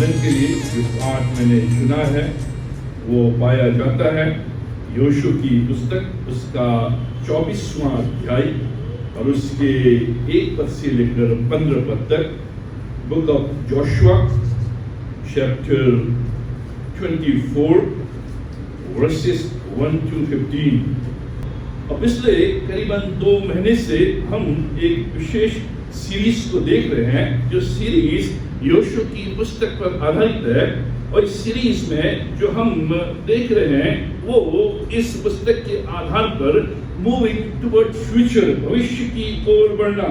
ध्यान के लिए जो पाठ मैंने चुना है वो पाया जाता है योशु की पुस्तक उसका 24वां अध्याय और उसके 1 पद से लेकर 15 पद तक। Book of Joshua chapter 24 versus 1 to 15। और पिछले करीबन 2 महीने से हम एक विशेष सीरीज को देख रहे हैं जो सीरीज योशु की पुस्तक पर आधारित है। और इस सीरीज में जो हम देख रहे हैं वो इस पुस्तक के आधार पर मूविंग टुवर्ड फ्यूचर, भविष्य की ओर बढ़ना।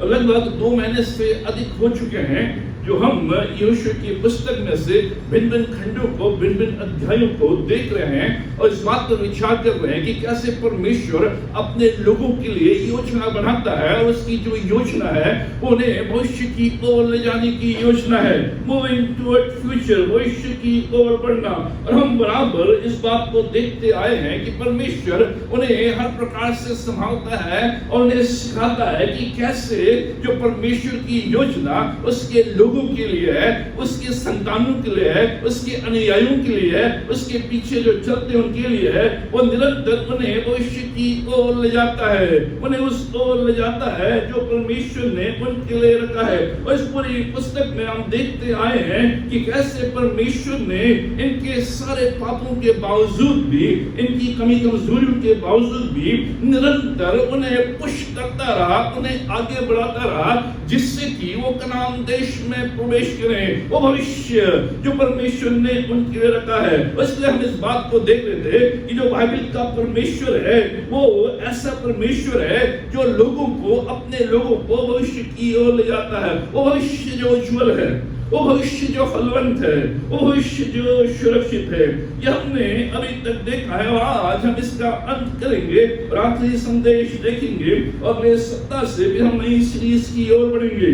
लगभग 2 महीने से अधिक हो चुके हैं जो हम योशु की पुस्तक में से भिन्न खंडों को, भिन्न अध्यायों को देख रहे हैं और इस बात पर विचार कर रहे हैं कि कैसे परमेश्वर अपने लोगों के लिए योजना बनाता है और उसकी जो योजना है उन्हें भविष्य की ओर ले जाने की योजना है। मूविंग टुवर्ड फ्यूचर, भविष्य की ओर बढ़ना। और हम बराबर इस बात को देखते आए हैं कि परमेश्वर उन्हें हर प्रकार से संभालता है और उन्हें सिखाता है कि कैसे जो परमेश्वर की योजना उसके लोगों के लिए है, उसके संतानों के लिए है, उसके अनुयायियों के लिए है, उसके पीछे जो चलते हैं उनके लिए है, वो निरंतर उन्हें भविष्य की ओर ले जाता है, उन्हें उस ओर ले जाता है जो परमेश्वर ने उनके लिए रखा है। और इस पूरी पुस्तक में हम देखते आए हैं कि कैसे परमेश्वर ने इनके सारे पापों के बावजूद भी, इनकी कमी कमजोरियों के बावजूद भी निरंतर उन्हें पुश करता रहा, उन्हें आगे बढ़ाता रहा, जिससे कि वो कनान देश में प्रवेश करें। वो भविष्य जो परमेश्वर ने उनके लिए रखा है। इसलिए हम इस बात को देख रहे थे कि जो बाइबल का परमेश्वर है वो ऐसा परमेश्वर है जो लोगों को, अपने लोगों को भविष्य की ओर ले जाता है। वो भविष्य जो उज्जवल है, वो भविष्य जो फलवंत है, वो भविष्य जो सुरक्षित है। यह हमने अभी तक देखा है और आज हम इसका अंत करेंगे और आखिरी संदेश देखेंगे और अगले सप्ताह से भी हम नई सीरीज की ओर बढ़ेंगे।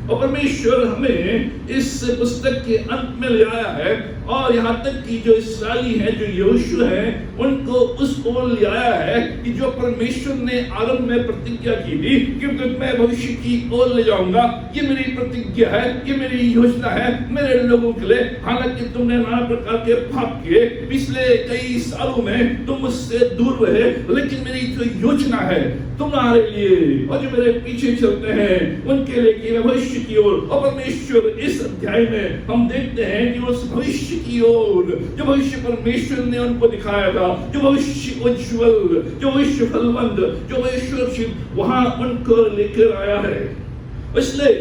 और परमेश्वर हमें इस पुस्तक के अंत में ले आया है और यहाँ तक कि जो इस्राएली हैं, जो योशु हैं, उनको उस ओर ले आया है कि जो परमेश्वर ने आरंभ में प्रतिज्ञा की थी कि मैं भविष्य की ओर ले जाऊंगा, ये मेरी प्रतिज्ञा है, ये मेरी योजना है मेरे लोगों के लिए। हालांकि तुमने नाना प्रकार के पाप किए, पिछले कई सालों में तुम मुझसे दूर रहे, लेकिन मेरी जो योजना है तुम्हारे लिए और जो मेरे पीछे चलते हैं उनके लिए कि मैं भविष्य की ओर। और परमेश्वर इस अध्याय में हम देखते हैं कि उस भविष्य की ओर जो भविष्य परमेश्वर ने उनको दिखाया था, जो भविष्य उज्जवल, जो भविष्य फलवंत, जो भविष्य वहां उनको लेकर आया है। इसलिए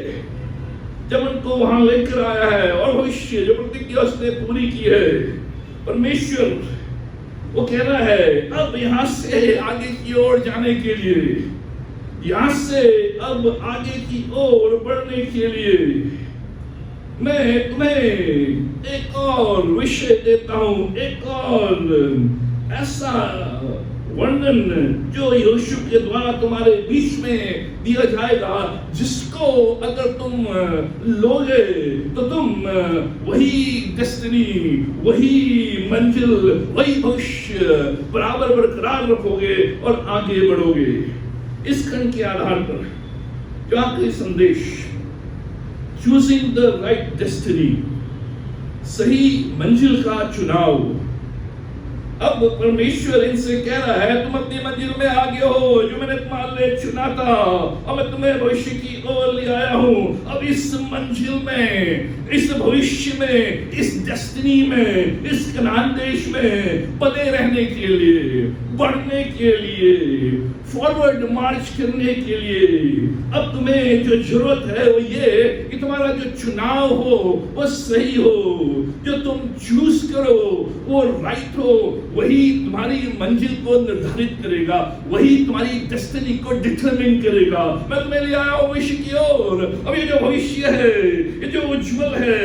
जब उनको वहां लेकर आया है और भविष्य जो प्रतिज्ञा उसने पूरी की है, परमेश्वर वो कह रहा है अब यहां से आगे की ओर जाने के लिए, यहां से अब आगे की ओर बढ़ने के लिए मैं तुम्हें एक और विषय देता हूं, एक और ऐसा वर्णन जो योशु के द्वारा तुम्हारे बीच में दिया जाएगा, जिसको अगर तुम लोगे तो तुम वही डेस्टिनी, वही मंजिल, वही भविष्य बराबर बरकरार रखोगे और आगे बढ़ोगे। इस खंड के आधार पर जो आखिरी संदेश, चूजिंग द राइट डेस्टिनी, सही मंजिल का चुनाव। अब परमेश्वर इनसे कह रहा है तुम अपनी मंजिल में आगे हो जो मैंने तुम्हारे लिए चुना था और मैं तुम्हें भविष्य की ओर ले आया हूं। अब इस मंजिल में, इस भविष्य में, इस डेस्टिनी में, इस कनान देश में बने रहने के लिए, बढ़ने के लिए, फॉरवर्ड मार्च करने के लिए अब तुम्हें जो जरूरत है वो ये कि तुम्हारा जो चुनाव हो वो सही हो, जो तुम चूज करो वो राइट हो, वही तुम्हारी मंजिल को निर्धारित करेगा, वही तुम्हारी डेस्टिनी को डिटरमिन करेगा। मैं तुम्हें ले आया हूं भविष्य की ओर। अब ये जो भविष्य है, ये जो उज्जवल है,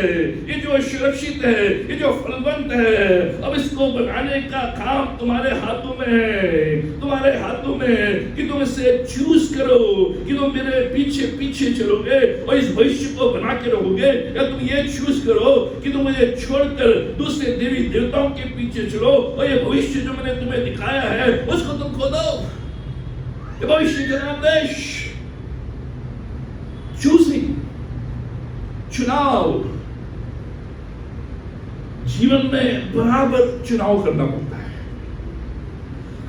ये जो सुरक्षित है, ये जो फलवंत है, अब इसको बनाने का काम तुम्हारे हाथों में है, तुम्हारे हाथों में, कि तुम इसे चूज करो कि तुम मेरे पीछे पीछे चलोगे और इस भविष्य को बना के रहोगे, या तुम ये चूज करो कि तुम मुझे छोड़कर दूसरे देवी देवताओं के पीछे चलो और ये भविष्य जो मैंने तुम्हें दिखाया है उसको तुम खो दो। ये भविष्य का नाम देश, चूजिंग, चुनाव। जीवन में बराबर चुनाव करना पड़ता है।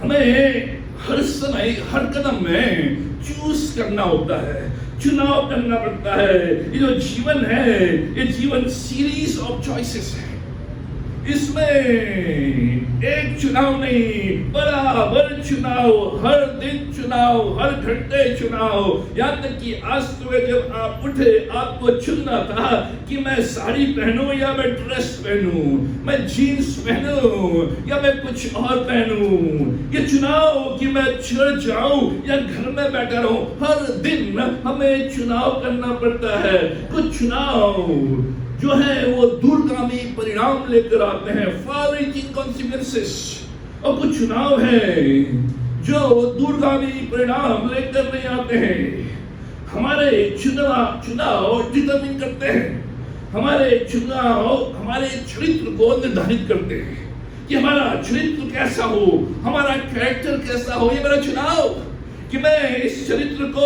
हमें हर समय हर कदम में चूज करना होता है, चुनाव करना पड़ता है। ये जो जीवन है, ये जीवन सीरीज ऑफ चॉइसेस है। इसमें एक चुनाव नहीं, बराबर चुनाव, हर दिन चुनाव, हर घंटे चुनाव। यहाँ तक कि आज सुबह जब आप उठे, आपको चुनना था कि मैं साड़ी पहनूं या मैं ड्रेस पहनूं, मैं जीन्स पहनूं या मैं कुछ और पहनूं। ये चुनाव कि मैं चर्च जाऊं या घर में बैठा रहूं, हर दिन हमें चुनाव करना पड़ता है। कुछ चुनाव जो है वो दूरगामी परिणाम लेकर आते हैं, फार रीचिंग कॉन्सिक्वेंसेस, और कुछ चुनाव है जो दूरगामी परिणाम लेकर नहीं आते हैं। हमारे चुनाव डिटरमिन करते हैं, हमारे चुनाव हमारे चरित्र को निर्धारित करते हैं कि हमारा चरित्र कैसा हो, हमारा कैरेक्टर कैसा हो। ये मेरा चुनाव कि मैं इस चरित्र को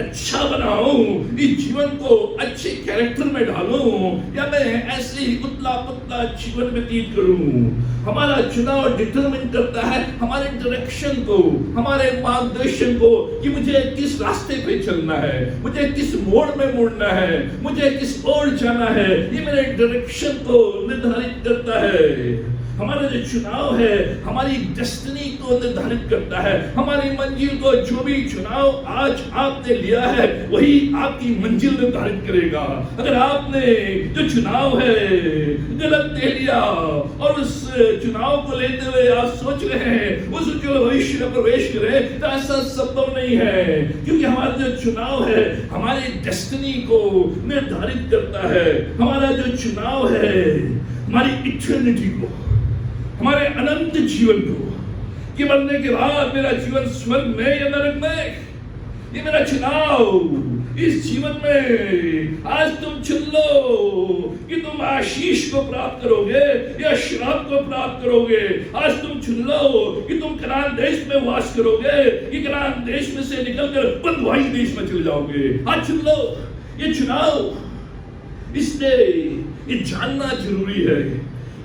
अच्छा बनाऊं, इस जीवन को अच्छे कैरेक्टर में डालूं, या मैं ऐसे ही उतला पुतला जीवन व्यतीत करूं। हमारा चुनाव डिटरमिन करता है हमारे डायरेक्शन को, हमारे मार्गदर्शन को, कि मुझे किस रास्ते पे चलना है, मुझे किस मोड़ में मुड़ना है, मुझे किस ओर जाना है। ये मेरे डायरेक्शन को निर्धारित करता है। हमारा जो चुनाव है हमारी डेस्टिनी को निर्धारित करता है, हमारी मंजिल को। जो भी चुनाव आज आपने लिया है वही आपकी मंजिल निर्धारित करेगा। अगर आपने जो चुनाव है गलत ले लिया और उस चुनाव को लेते हुए आप सोच रहे हैं उस उज्ज्वल भविष्य में प्रवेश करें, तो ऐसा संभव नहीं है, क्योंकि हमारा जो चुनाव है हमारी डेस्टिनी को निर्धारित करता है। हमारा जो चुनाव है हमारी इटर्निटी को, हमारे अनंत जीवन को, कि मरने के बाद मेरा जीवन स्वर्ग में या नरक में, ये मेरा चुनाव। इस जीवन में आज तुम चुन लो कि तुम आशीष को प्राप्त करोगे या श्राप को प्राप्त करोगे। आज तुम चुन लो कि तुम कनान देश में वास करोगे कि कनान देश में से निकलकर बंधुआई देश में चले जाओगे। आज चुन लो, ये चुनाव। इसलिए ये जानना जरूरी है,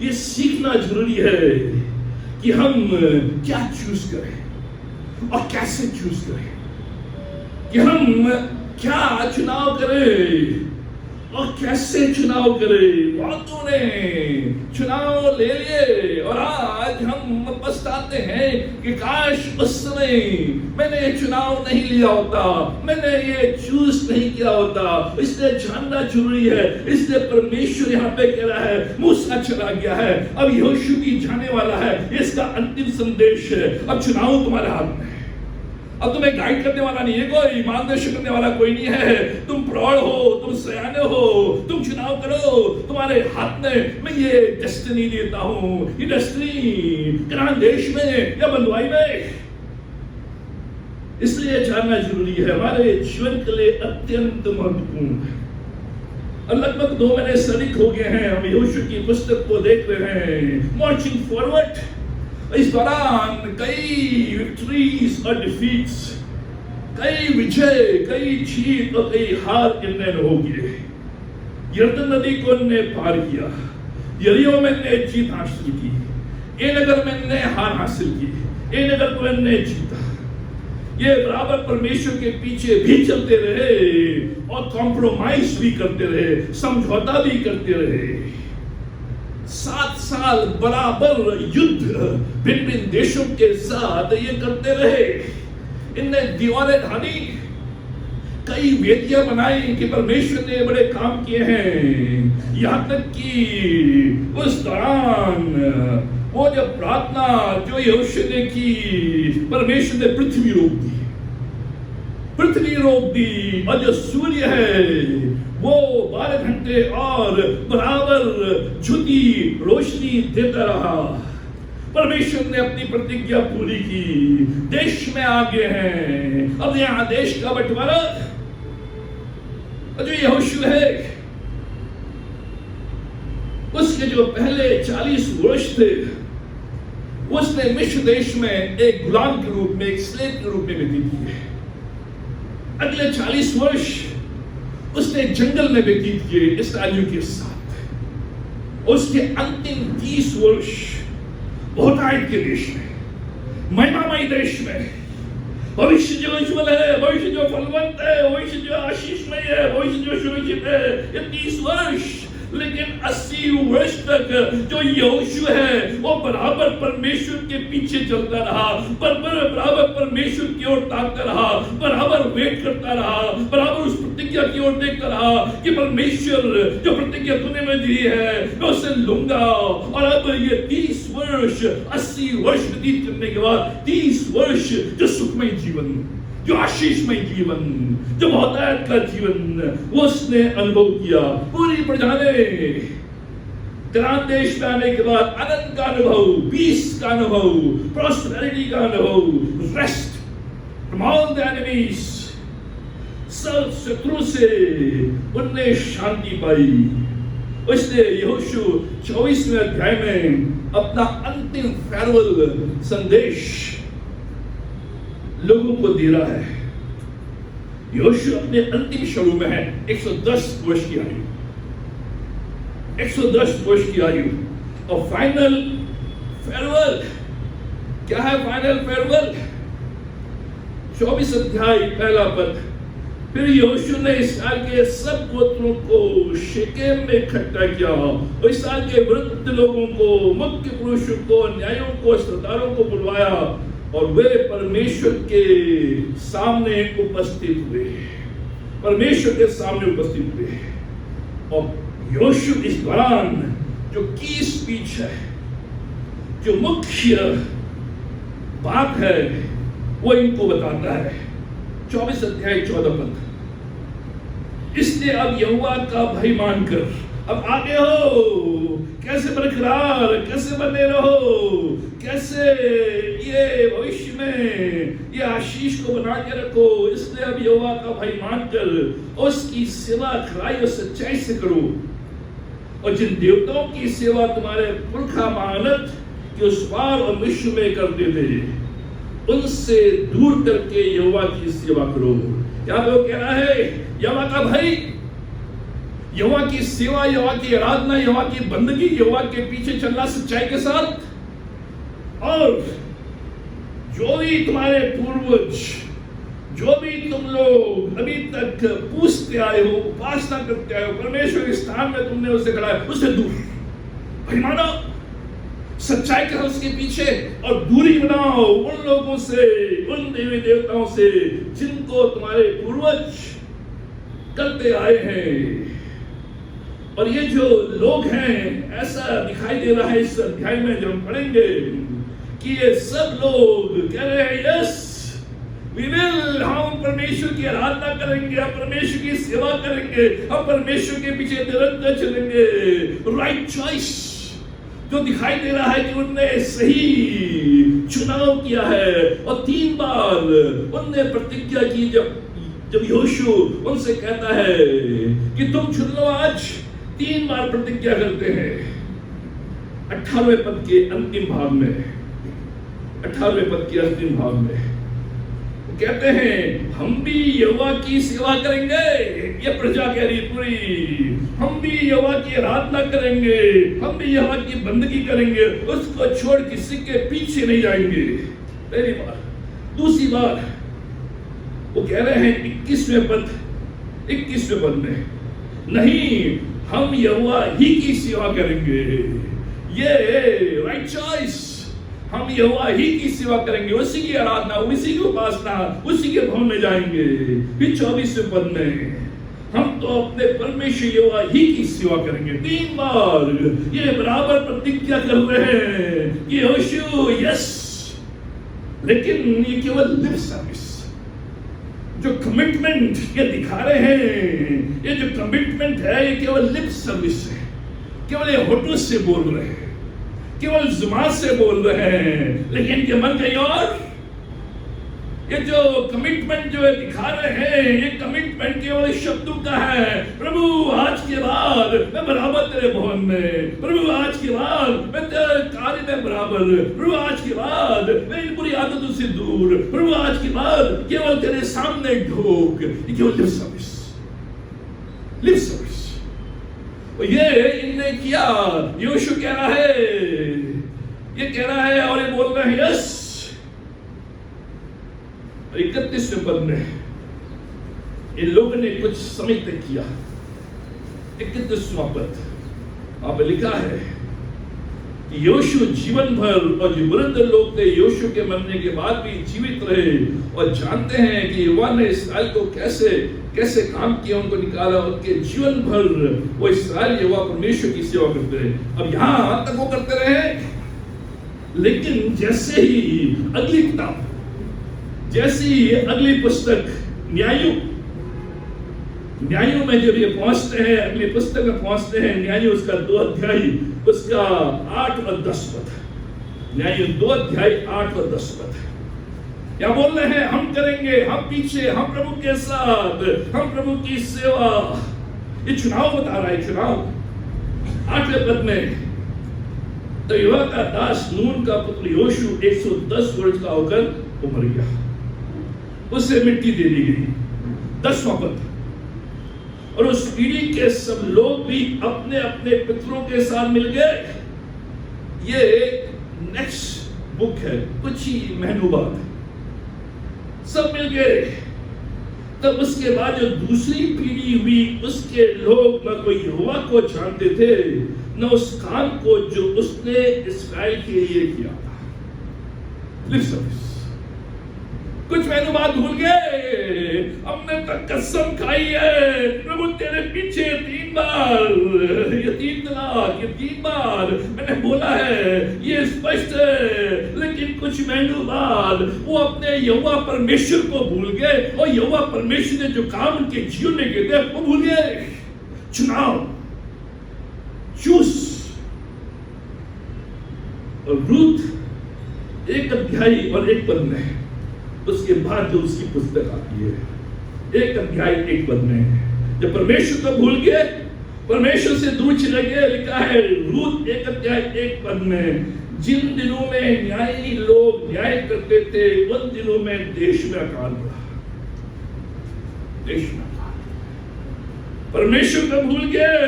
ये सीखना जरूरी है कि हम क्या चूज करें और कैसे चूज करें, कि हम क्या चुनाव करें और कैसे चुनाव करें। बहुतों ने चुनाव ले लिए और आज हम पछताते हैं कि काश उस समय मैंने ये चुनाव नहीं लिया होता, मैंने ये चूज नहीं किया होता। इसलिए जानना जरूरी है। इसलिए परमेश्वर यहाँ पे कह रहा है मूसा चला गया है, अब यहोशू भी जाने वाला है। इसका अंतिम संदेश है, अब चुनाव तुम्हारे हाथ में है। अब तुम्हें गाइड करने वाला नहीं है कोई, मार्गदर्शन करने वाला कोई नहीं है। तुम प्रौढ़ हो, तुम सयाने हो, तुम चुनाव करो, तुम्हारे हाथ में मैं ये डेस्टिनी देता हूं। ये डेस्टिनी कनान देश में या बंधुआई में। इसलिए जानना जरूरी है, हमारे जीवन के लिए अत्यंत महत्वपूर्ण है। और लगभग 2 महीने से अधिक हो गए हैं हम यहोशू की पुस्तक को देख रहे हैं, मार्चिंग फॉरवर्ड। इस दौरान कई विक्ट्रीज और डिफीट्स, कई विजय, कई जीत और कई हार इनने हो गए। यरदन नदी को इनने पार किया, यरीहो में इनने जीत हासिल की, ए नगर में इनने हार हासिल की, ए नगर को इनने जीता। ये बराबर परमेश्वर के पीछे भी चलते रहे और कॉम्प्रोमाइज भी करते रहे, समझौता भी करते रहे। 7 साल बराबर युद्ध भिन्न भिन्न देशों के साथ ये करते रहे। इनने दीवारें ढाली, कई वेदियां बनाई कि परमेश्वर ने बड़े काम किए हैं। यहाँ तक कि उस दौरान वो जब प्रार्थना जो यहोशू ने की, परमेश्वर ने पृथ्वी रोक दी, पृथ्वी रोक दी। और जो सूर्य है वो 12 घंटे और बराबर ज्योति रोशनी देता रहा। परमेश्वर ने अपनी प्रतिज्ञा पूरी की। देश में आ गए हैं, अब यहाँ देश का बंटवारा। जो यहोशू है उसके जो पहले 40 वर्ष थे उसने मिस्र देश में एक गुलाम के रूप में, एक स्लेव के रूप में व्यतीत किए। अगले 40 वर्ष उसने जंगल में व्यतीत किए इसराइलियों के साथ। उसके अंतिम 30 वर्ष बहुतायत के देश में, महिमामय देश में, भविष्य जो उज्जवल है, भविष्य जो फलवंत है, भविष्य जो आशीषमय है, भविष्य जो सुरक्षित है, ये 30 वर्ष। लेकिन 80 वर्ष तक जो यहोशू है वो बराबर परमेश्वर के पीछे चलता रहा, बराबर परमेश्वर की ओर ताकता रहा, बराबर वेट करता रहा, बराबर उस प्रतिज्ञा की ओर देखता रहा कि परमेश्वर जो प्रतिज्ञा तूने में दी है मैं उसे लूंगा। और अब ये 30 वर्ष, 80 वर्ष व्यतीत करने के बाद 30 वर्ष जो सुखमय जीवन, जो आशीषमय जीवन, जो बहुतायत का जीवन वो उसने अनुभव किया। पूरी प्रजा ने कनान देश में आने के बाद आनंद का अनुभव, पीस का अनुभव, प्रॉस्पेरिटी का अनुभव, rest from all the enemies, सब शत्रु से उनने शांति पाई। इसलिए यहोशू 24वें अध्याय में अपना अंतिम फेयरवेल संदेश लोगों को दे रहा है। यहोशू अपने अंतिम क्षणों में है, 110 वर्ष की आयु, 110 वर्ष की आयु। और फाइनल फेयरवेल क्या है? फाइनल फेयरवेल 24 अध्याय पहला पद। फिर यहोशू ने इस्राएल के सब गोत्रों को शेकेम में इकट्ठा किया और इस्राएल के वृद्ध लोगों को, मुख्य पुरुषों को, न्यायों को, सरदारों को बुलवाया और वे परमेश्वर के सामने उपस्थित हुए, परमेश्वर के सामने उपस्थित हुए। और यहोशू इस दौरान जो की स्पीच है, जो मुख्य बात है वो इनको बताता है। 24 अध्याय 14 पद। इसलिए अब यहोवा का भय मानकर अब आगे हो, कैसे बरकरार, कैसे बने रहो, कैसे ये भविष्य में ये आशीष को बना के रखो। इसलिए अब यहोवा का भय मानकर उसकी सेवा खराई और सच्चाई से करो। और जिन देवताओं की सेवा तुम्हारे पुरखा महानत के उस पार और विश्व में करते थे, उनसे दूर करके यहोवा की सेवा करो। क्या वो कह रहा है? यहोवा का भय, यहोवा की सेवा, यहोवा की आराधना, यहोवा की बंदगी, यहोवा के पीछे चलना सच्चाई के साथ। और जो भी तुम्हारे पूर्वज, जो भी तुम लोग अभी तक पूछते आए हो, उपासना करते आए हो, परमेश्वर के स्थान में तुमने उसे खड़ा है, उससे दूर भाई मानो, सच्चाई के उसके पीछे, और दूरी बनाओ उन लोगों से, उन देवी देवताओं से जिनको तुम्हारे पूर्वज करते आए हैं। और ये जो लोग हैं, ऐसा दिखाई दे रहा है इस अध्याय में जब हम पढ़ेंगे कि ये सब लोग कह रहे हैं यस वी विल, हम परमेश्वर की आराधना करेंगे, हम परमेश्वर की सेवा करेंगे, हम परमेश्वर के पीछे निरंतर चलेंगे। राइट चॉइस जो दिखाई दे रहा है कि उनने सही चुनाव किया है। और 3 बार उनने प्रतिज्ञा की। जब यहोशू उनसे कहता है कि तुम चुन लो आज, 3 बार प्रतिज्ञा करते हैं। 18वें पद के अंतिम भाग में, 18वें पद के अंतिम भाग में कहते हैं हम भी यहोवा की सेवा करेंगे। ये प्रजा कह रही पूरी, हम भी यहोवा की आराधना करेंगे, हम भी यहोवा की बंदगी करेंगे, उसको छोड़ किसी के पीछे नहीं जाएंगे। पहली बार। दूसरी बार वो कह रहे हैं 21वें पद में, नहीं हम यहोवा ही की सेवा करेंगे। ये राइट चॉइस, हम यहोवा ही की सेवा करेंगे, उसी की आराधना, उसी की उपासना, उसी के भवन में जाएंगे। फिर 24वें पद में हम तो अपने परमेश्वर यहोवा ही की सेवा करेंगे। 3 बार ये बराबर प्रतिज्ञा कर रहे हैं कि यहोशू यस, लेकिन ये केवल लिप सर्विस, जो कमिटमेंट ये दिखा रहे हैं, ये जो कमिटमेंट है ये केवल लिप सर्विस है, केवल ये होठों से बोल रहे हैं, केवल जुबान से बोल रहे हैं, लेकिन ये मन कहीं और। ये जो कमिटमेंट जो है दिखा रहे हैं, ये कमिटमेंट केवल शब्दों का है। प्रभु आज के बाद मैं बराबर तेरे भवन में, प्रभु आज के बाद मैं तेरे कार्य में बराबर, प्रभु आज के बाद मैं इन बुरी आदतों से दूर, प्रभु आज के बाद केवल तेरे सामने ढोक। ये केवल लिप सर्विस, लिप सर्विस। और ये इनने किया। यीशु कह रहा है, ये कह रहा है और ये बोल रहे हैं यस। 31वें पद में इन लोगों ने कुछ समय तक किया। 31वां पद आप लिखा है कि यीशु जीवन भर, और जो वृद्ध लोग थे यीशु के मरने के बाद भी जीवित रहे और जानते हैं कि यहोवा ने इस्राएल को कैसे कैसे काम किया, उनको निकाला। उनके जीवन भर वो इस्राएल यहोवा परमेश्वर की सेवा करते रहे। अब यहां तक वो करते रहे, लेकिन जैसे ही अगली किताब, जैसे ही अगली पुस्तक न्यायों में जब ये पहुंचते हैं, अगली पुस्तक में पहुंचते हैं, न्यायों उसका 2 अध्याय उसका 8 और 10 पद, न्यायों 2 अध्याय 8 और 10 पद। क्या बोल रहे हैं? हम करेंगे, हम पीछे, हम प्रभु के साथ, हम प्रभु की सेवा। ये चुनाव बता रहा है, चुनाव। 8वें पद में तो यहोवा का दास नून का पुत्र यहोशू 110 वर्ष का होकर वो मर गया, उससे मिट्टी दे दी गई। 10वां पद, और उस पीढ़ी के सब लोग भी अपने अपने पितरों के साथ मिल गए। ये नेक्स्ट बुक है, कुछ ही महीनों बाद सब मिल गए। तब उसके बाद जो दूसरी पीढ़ी हुई, उसके लोग न कोई यहोवा को जानते थे, न उस काम को जो उसने इस्राएल के लिए किया था। कुछ महीनों बाद भूल गए। हमने तो कसम खाई है प्रभु तेरे पीछे 3 बार, ये 3 तलाक, ये 3 बार मैंने बोला है, ये स्पष्ट है। लेकिन कुछ महीनों बाद वो अपने यहोवा परमेश्वर को भूल गए, और यहोवा परमेश्वर ने जो काम उनके जीवन में किए थे वो भूल गए। चुनाव, चूस। और रूथ 1 अध्याय और 1 पद में, उसके बाद जो उसकी पुस्तक आती है 1 अध्याय 1 पद में, जब परमेश्वर को भूल गए, परमेश्वर से दूर चले गए, लिखा है रूथ 1 अध्याय 1 पद में, जिन दिनों में न्यायी लोग न्याय करते थे, उन दिनों में देश में अकाल पड़ा। देश में परमेश्वर को भूल गए,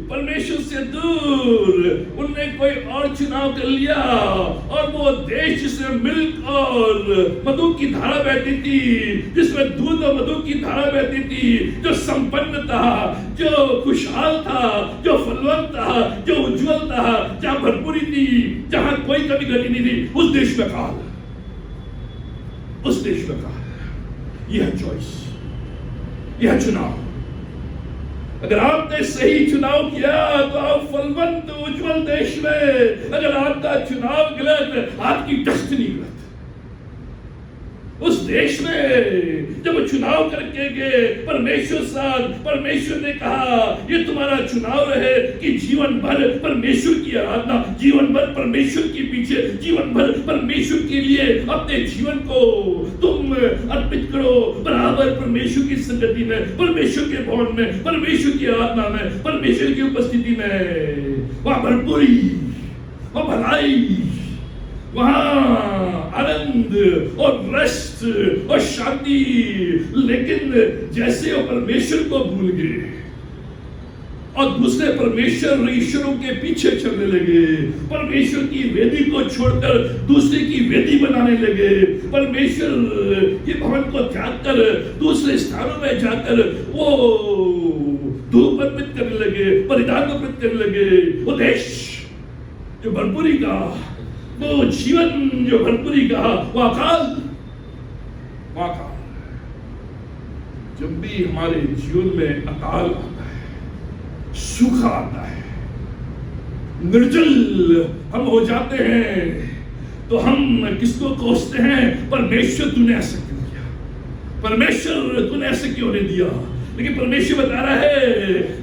परमेश्वर से दूर, उनने कोई और चुनाव कर लिया, और वो देश जिसमें मिल्क और मधु की धारा बहती थी, जिसमें दूध और मधु की धारा बहती थी, जो संपन्न था, जो खुशहाल था, जो फलवंत था, जो उज्जवल था, जहां भरपूरी थी, जहां कोई कमी घटी नहीं थी, उस देश में काल, उस देश में काल। यह चॉइस, यह चुनाव। अगर आपने सही चुनाव किया तो आप फलवंत उज्जवल देश में, अगर आपका चुनाव गलत, आपकी डेस्टिनी गलत। उस देश में जब चुनाव करके गए परमेश्वर ने कहा ये तुम्हारा चुनाव रहे कि जीवन भर परमेश्वर की आराधना, जीवन भर परमेश्वर के पीछे, जीवन भर परमेश्वर के लिए अपने जीवन को तुम अर्पित करो। बराबर परमेश्वर की संगति में, परमेश्वर के भवन में, परमेश्वर की आराधना में, परमेश्वर की उपस्थिति में, वहां भरपूरी, वहां भलाई, वहां आनंद और रेस्ट और शांति। लेकिन जैसे वो परमेश्वर को भूल गए और दूसरे परमेश्वर ईश्वरों के पीछे चलने लगे, परमेश्वर की वेदी को छोड़कर दूसरे की वेदी बनाने लगे, परमेश्वर के भवन को त्याग कर दूसरे स्थानों में जाकर वो धूप अर्पित करने लगे, बलिदान अर्पित करने लगे, वो देश जो भरपूरी का, वो जीवन जो भरपूरी का, वो अकाल। जब भी हमारे जीवन में अकाल आता है, सूखा आता है, निर्जल हम हो जाते हैं, तो हम किसको कोसते हैं? परमेश्वर तूने ऐसा क्यों किया, परमेश्वर तूने ऐसे क्यों नहीं दिया। लेकिन परमेश्वर बता रहा है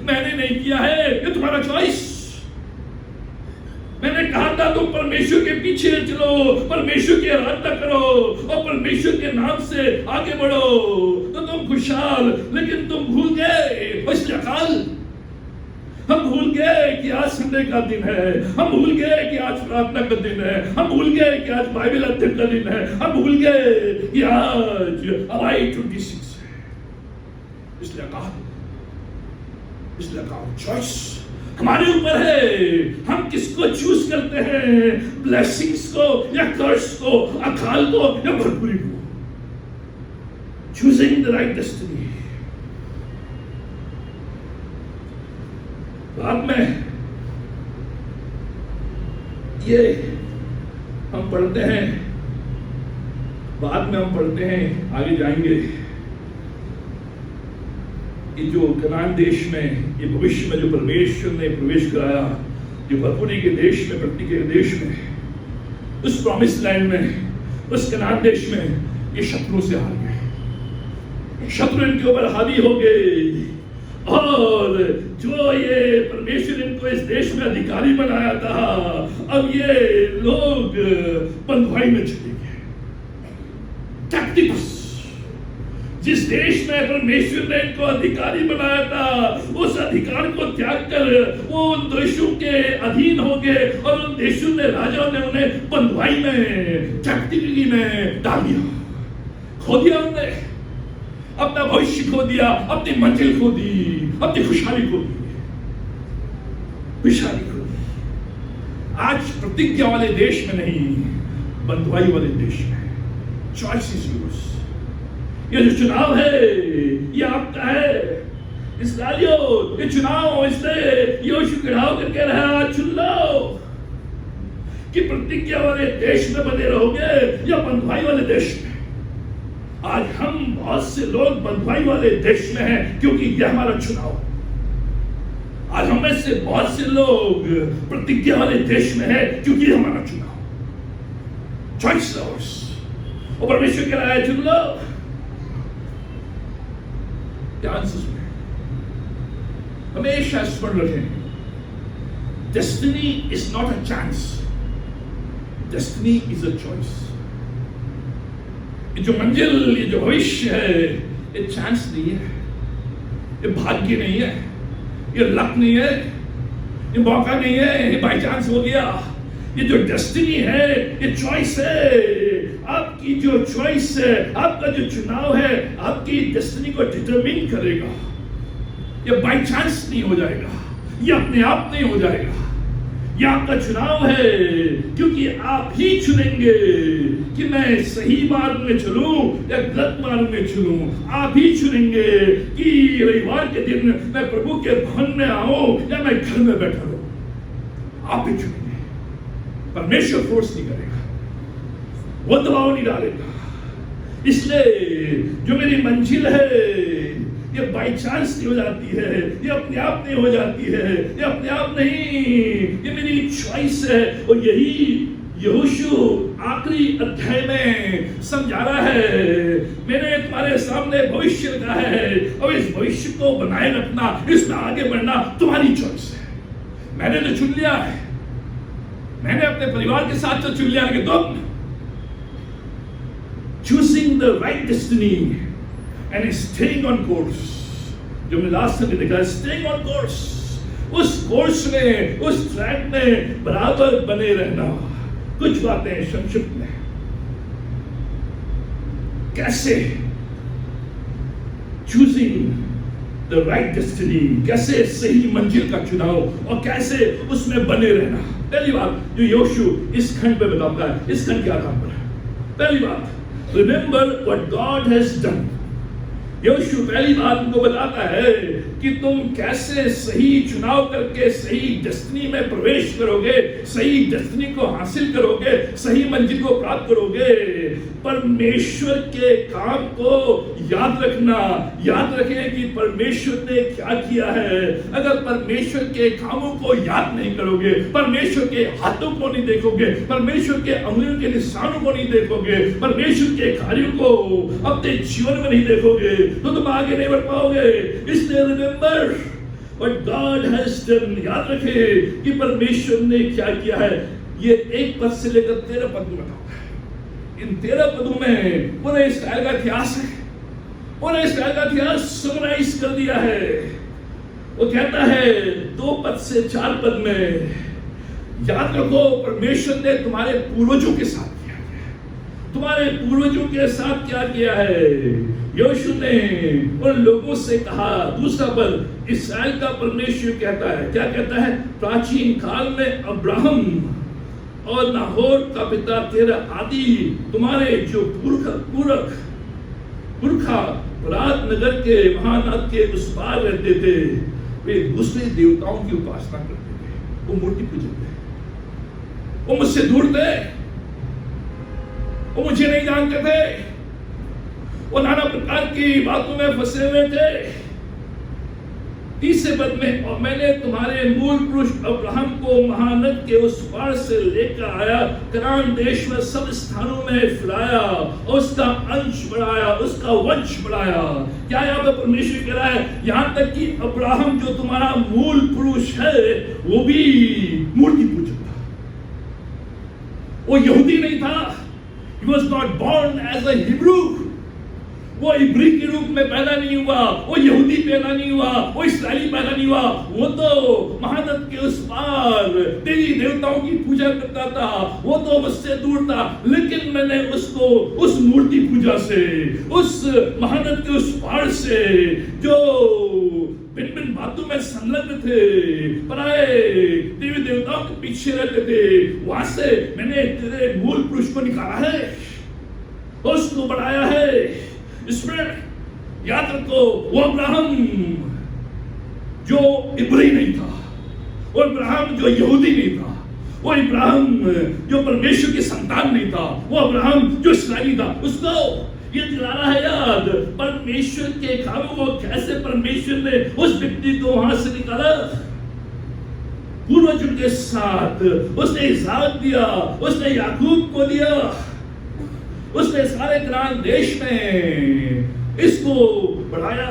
मैंने नहीं किया है, ये तुम्हारा चॉइस। मैंने कहा था तुम परमेश्वर के पीछे चलो, परमेश्वर की आराधना करो और परमेश्वर के नाम से आगे बढ़ो तो तुम खुशहाल। लेकिन तुम भूल गए, इसलिए अकाल। हम भूल गए कि आज संडे का दिन है, हम भूल गए कि आज प्रार्थना का दिन है, हम भूल गए कि आज बाइबल अध्ययन का दिन है, हम भूल गए कि आज अलाई 26 है। इसलिए अकाल चॉइस। हमारे ऊपर है, हम किसको चूज करते हैं, ब्लेसिंग्स को या कर्स को, अकाल को या भरपूरी को। Choosing the right destiny. बाद में ये हम पढ़ते हैं, बाद में हम पढ़ते हैं, आगे जाएंगे कि जो कनान देश में, ये भविष्य में जो परमेश्वर ने प्रवेश कराया, जो भरपूरी के देश में, प्रगति के देश में, उस प्रॉमिस लैंड में, उस कनान देश में ये शत्रु से हार गए, शत्रु इनके ऊपर हावी हो गए, और जो ये परमेश्वर इनको इस देश में अधिकारी बनाया था, अब ये लोग बंधुआई में चले गए। टैक्टिक्स, जिस देश में परमेश्वर ने इनको अधिकारी बनाया था, उस अधिकार को त्याग कर वो उन देशों के अधीन हो गए, और उन देशों ने, राजाओं ने उन्हें बंधुआई में, टैक्टिकी में डाल दिया, खो दिया। उन्होंने अपना भविष्य खो दिया, अपनी मंजिल खो दी, अपनी खुशहाली खो दी, खुशहाली खो दी। आज प्रतिज्ञा वाले देश में नहीं, बंधुआई वाले देश में। Choice is yours. ये जो चुनाव है ये आपका है। इसराइलियों, ये चुनाव इसलिए यहोशू खड़ा करके रहा, चुन लो कि प्रतिज्ञा वाले देश में बने रहोगे या बंधुआई वाले देश में। आज हम बहुत से लोग बंधुआई वाले देश में हैं, क्योंकि यह हमारा चुनाव। आज हम में से बहुत से लोग प्रतिज्ञा वाले देश में हैं, क्योंकि यह हमारा चुनाव। Choice yours. और परमेश्वर कह रहा है, चुन लो। ध्यान से सुने, हमेशा स्मरण रखें, destiny is not a chance, destiny is a choice. ये जो मंजिल, ये जो भविष्य है, ये चांस नहीं है, ये भाग्य नहीं है, ये लक नहीं है, ये मौका नहीं है, ये बाई चांस हो गया। ये जो डेस्टिनी है, ये चॉइस है। आपकी जो चॉइस है, आपका जो चुनाव है, आपकी डेस्टिनी को डिटरमिन करेगा। ये बाई चांस नहीं हो जाएगा, ये अपने आप नहीं हो जाएगा। ये आपका चुनाव है, क्योंकि आप ही चुनेंगे कि मैं सही मार्ग में चलूं या गलत मार्ग में चलूं। आप ही चुनेंगे कि रविवार के दिन मैं प्रभु के भवन में आऊं या मैं घर में बैठा रहूं। आप ही चुनेंगे। परमेश्वर फोर्स नहीं करेगा, वो दबाव नहीं डालेगा। इसलिए जो मेरी मंजिल है, ये बाई चांस नहीं हो जाती है, ये अपने आप नहीं हो जाती है, ये अपने आप नहीं, ये मेरी चॉइस है। और यही यहोशू आखिरी अध्याय में समझा रहा है। मैंने तुम्हारे सामने भविष्य रखा है, और इस भविष्य को बनाए रखना, इसमें आगे बढ़ना तुम्हारी चॉइस है। मैंने तो चुन लिया है, मैंने अपने परिवार के साथ तो चुन लिया कि तुम choosing the right destiny and staying on course। जो हमने लास्ट में देखा, staying on course, उस कोर्स में, उस ट्रैक में बराबर बने रहना। कुछ बातें संक्षिप्त में, कैसे choosing the right destiny, कैसे सही मंजिल का चुनाव और कैसे उसमें बने रहना। पहली बात जो यहोशू इस खंड पे बताता है, इस खंड के आधार पर, पहली बात, remember what God has done। यहोशू पहली बात उनको बताता है कि तुम कैसे सही चुनाव करके सही डेस्टिनी में प्रवेश करोगे, सही डेस्टिनी को हासिल करोगे, सही मंजिल को प्राप्त करोगे। परमेश्वर के काम को याद रखना, याद रखें कि परमेश्वर ने क्या किया है। अगर परमेश्वर के कामों को याद नहीं करोगे, परमेश्वर के हाथों को नहीं देखोगे, परमेश्वर के अंगुलियों के निशानों को नहीं देखोगे, परमेश्वर के कार्यों को अपने जीवन में नहीं देखोगे, तो तुम आगे नहीं बढ़ पाओगे। इसलिए remember what God has done. याद रखे कि परमेश्वर ने क्या किया है। ये 1 पद से लेकर 13 पद में बताऊंगा। इन 13 पदों में पूरे इस्राएल का इतिहास है, पूरे इस्राएल का इतिहास समराइज कर दिया है। वो कहता है 2 पद से 4 पद में, याद रखो परमेश्वर ने तुम्हारे पूर्वजों के साथ किया, तुम्हारे पूर्वजों के साथ क्या किया है। यहोशू ने उन लोगों से कहा, दूसरा पद इस्राएल का परमेश्वर कहता है, क्या कहता है, प्राचीन काल में अब्राहम और नाहोर का पिता तेरा आदि तुम्हारे जो पुरखा फरात नगर के महानद के उस पार रहते थे, वे दूसरे देवताओं की उपासना करते थे, वो मूर्ति पूजक थे, वो मुझसे दूर थे, वो मुझे नहीं जानते थे, वो नाना प्रकार की बातों में फंसे हुए थे। तीसरे पद में, और मैंने तुम्हारे मूल पुरुष अब्राहम को महानद के उस पार से लेकर आया, कनान देश में सब स्थानों में फिराया, उसका अंश बढ़ाया, उसका वंश बढ़ाया। क्या यहाँ पे परमेश्वर कह रहा है, यहाँ तक कि अब्राहम जो तुम्हारा मूल पुरुष है वो भी मूर्ति पूजक था, वो यहूदी नहीं था। He was not born as a Hebrew, वो इब्री के रूप में पैदा नहीं हुआ, वो यहूदी पैदा नहीं हुआ, वो इस्राएली पैदा नहीं हुआ, वो तो महानद के उस पार देवी देवताओं की पूजा करता था, वो तो मुझसे दूर था, लेकिन मैंने उसको उस मूर्ति पूजा से, उस महानद के उस पार से जो भिन्न बातों में संलग्न थे, पराए देवी देवताओं के पीछे रहते थे, वहां से मैंने तेरे मूल पुरुष को निकाला है, उसको बढ़ाया है। इसमें याद रखो, वो अब्राहम जो इब्री नहीं था, वो अब्राहम जो यहूदी नहीं था, वो अब्राहम जो परमेश्वर की संतान नहीं था, वो अब्राहम जो इस्राएली था, उसको ये दिला रहा है याद, परमेश्वर के कामों को कैसे परमेश्वर ने उस व्यक्ति को वहां से निकाला। पूर्वजों के साथ उसने इसाक दिया, उसने याकूब को दिया, उसने सारे कनान देश में इसको बढ़ाया।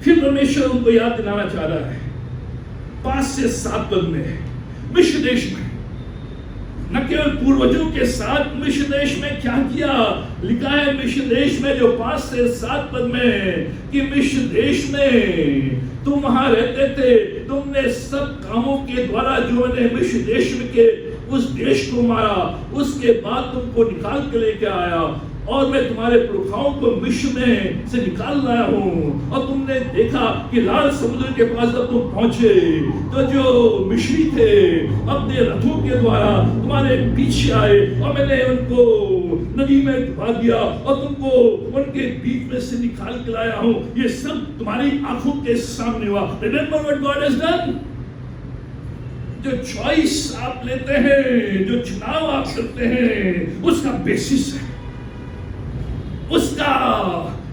फिर परमेश्वर उनको याद दिलाना चाह रहा है 5 से 7 पद में, मिस्र देश में, न केवल पूर्वजों के साथ मिस्र देश में क्या किया, लिखा है मिस्र देश में जो 5 से 7 पद में, कि मिस्र देश में तुम वहां रहते थे, तुमने सब कामों के द्वारा जो मैंने मिस्र देश में के उस देश को मारा, उसके बाद तुमको निकाल के लेके आया, और मैं तुम्हारे पुरखाओं को मिस्र में से निकाल लाया हूँ। और तुमने देखा कि लाल समुद्र के पास जब तुम पहुंचे तो जो मिस्री थे अपने रथों के द्वारा तुम्हारे पीछे आए, और मैंने उनको नदी में डुबा दिया और तुमको उनके बीच में से निकाल के लाया हूँ। ये सब तुम्हारी आंखों के सामने हुआ। Remember what God has done. जो चॉइस आप लेते हैं, जो चुनाव आप करते हैं, उसका बेसिस है, उसका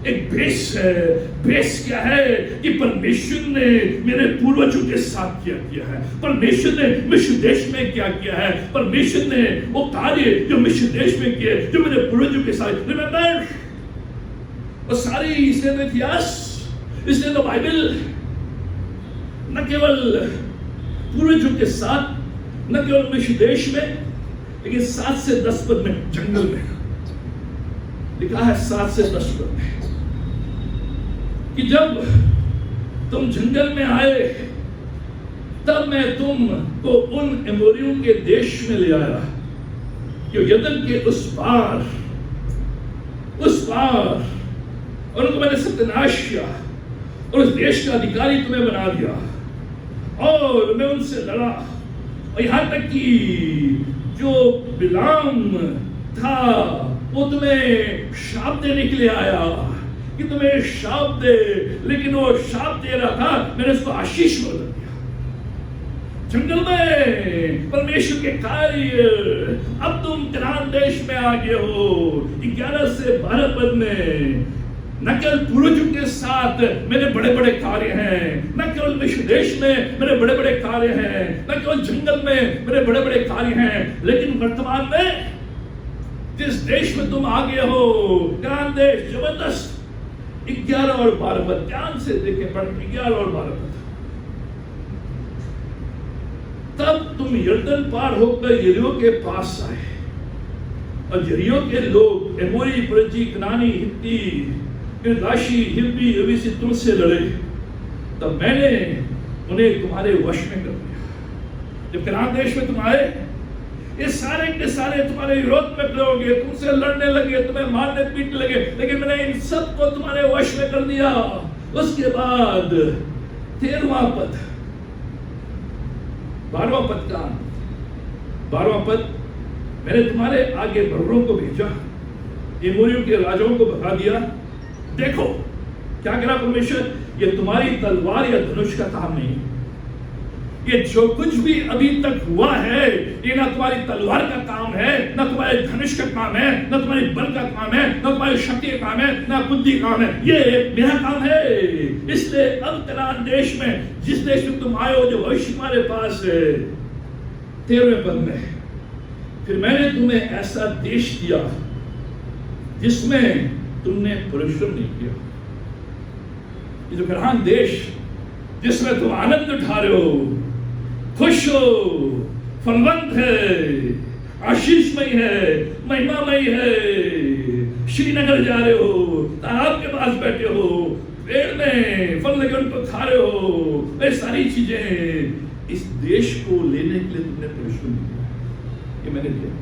एक बेस है। बेस क्या है कि परमेश्वर ने मेरे पूर्वजों के साथ क्या किया है, परमेश्वर ने मिस्र देश में क्या किया है, परमेश्वर ने वो कार्य जो मिस्र देश में किए, जो मेरे पूर्वजों के साथ। रिमेंबर, और सारी इसलिए इतिहास, इसलिए तो बाइबल न केवल पूर्वजों के साथ, न केवल मिस्र देश में, लेकिन 7 से 10 पद में जंगल में लिखा है, 7 से 10 पद में, कि जब तुम जंगल में आए तब मैं तुमको उन एमोरियों के देश में ले आया जो यरदन के उस पार, और उनको मैंने सत्यानाश किया और उस देश का अधिकारी तुम्हें बना दिया, और मैं उनसे लड़ा, और यहां तक कि जो बिलाम था वो तुम्हें शाप देने के लिए आया कि तुम्हें शाप दे, लेकिन वो शाप दे रहा था, मैंने उसको आशीष बदल दिया। जंगल में परमेश्वर के कार्य, अब तुम कनान देश में आ गए हो। 11 से 12 पद में, न केवल पूर्वजों के साथ मेरे बड़े बड़े कार्य हैं, न केवल मिस्र देश में मेरे बड़े बड़े कार्य हैं, न केवल जंगल में मेरे बड़े बड़े कार्य हैं, लेकिन वर्तमान में जिस देश में तुम आ गए हो, कनान देश, जबरदस्त। 11 और 12 पद ध्यान से देखें, पढ़ 11 और 12 पद। तब तुम यरदन पार होकर यरीहो के पास आए, और यरीहो के लोग एमोरी, परिज्जी, कनानी, हित्ती, गिर्गाशी, हिब्बी, यबूसी तुमसे लड़े, तब मैंने उन्हें तुम्हारे वश में कर दिया। जब कनान देश में तुम आए, ये सारे के सारे तुम्हारे विरोध में खड़े होंगे, तुमसे लड़ने लगे, तुम्हें मारने पीटने लगे, लेकिन मैंने इन सबको तुम्हारे वश में कर दिया। उसके बाद 13वां पद, 12वां पद का 12वां पद, मैंने तुम्हारे आगे बर्रों को भेजा, एमोरियों के राजाओं को भगा दिया। देखो क्या करा परमेश्वर, ये तुम्हारी तलवार या धनुष का काम नहीं, ये जो कुछ भी अभी तक हुआ है ये ना तुम्हारी तलवार का काम है, ना तुम्हारे धनुष का काम है, ना तुम्हारी बल का काम है, ना तुम्हारी शक्ति का काम है, ना बुद्धि का काम है, ये मेरा काम है। इसलिए अब कनान देश में, जिस देश में तुम आए हो, जो भविष्य तुम्हारे पास है, 13वें पद में, फिर मैंने तुम्हें ऐसा देश दिया जिसमें तुमने परिश्रम नहीं किया। ये जो कनान देश जिसमें तुम आनंद उठा रहे हो, खुश हो, फलवंत है, आशीषमय है, महिमामय है, श्रीनगर जा रहे हो, तालाब के पास बैठे हो, पेड़ में फल लगे उनको खा रहे हो, ये सारी चीजें, इस देश को लेने के लिए तुमने परिश्रम किया, ये मैंने दिया,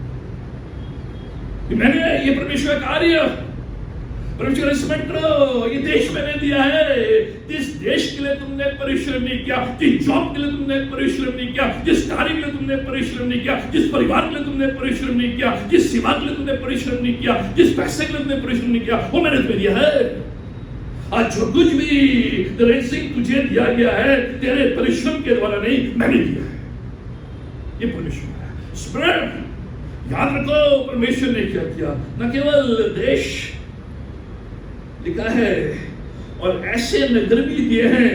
ये परमेश्वर का कार्य। परमेश्वर स्मरण करो, ये देश मैंने दिया है। जिस देश के लिए तुमने परिश्रम नहीं किया, जिस जॉब के लिए तुमने परिश्रम नहीं किया, जिस कार्य के लिए तुमने परिश्रम नहीं किया, जिस परिवार के लिए तुमने परिश्रम नहीं किया, जिस सेवा के लिए तुमने परिश्रम नहीं किया, जिस पैसे के लिए तुमने परिश्रम नहीं किया, वो मैंने तुम्हें दिया है। आज जो कुछ भी सिंह तुझे दिया गया है, तेरे परिश्रम के द्वारा नहीं, मैंने दिया है। ये परमेश्वर है। स्मरण याद रखो, परमेश्वर ने क्या किया, न केवल देश लिखा है, और ऐसे नगर भी दिए हैं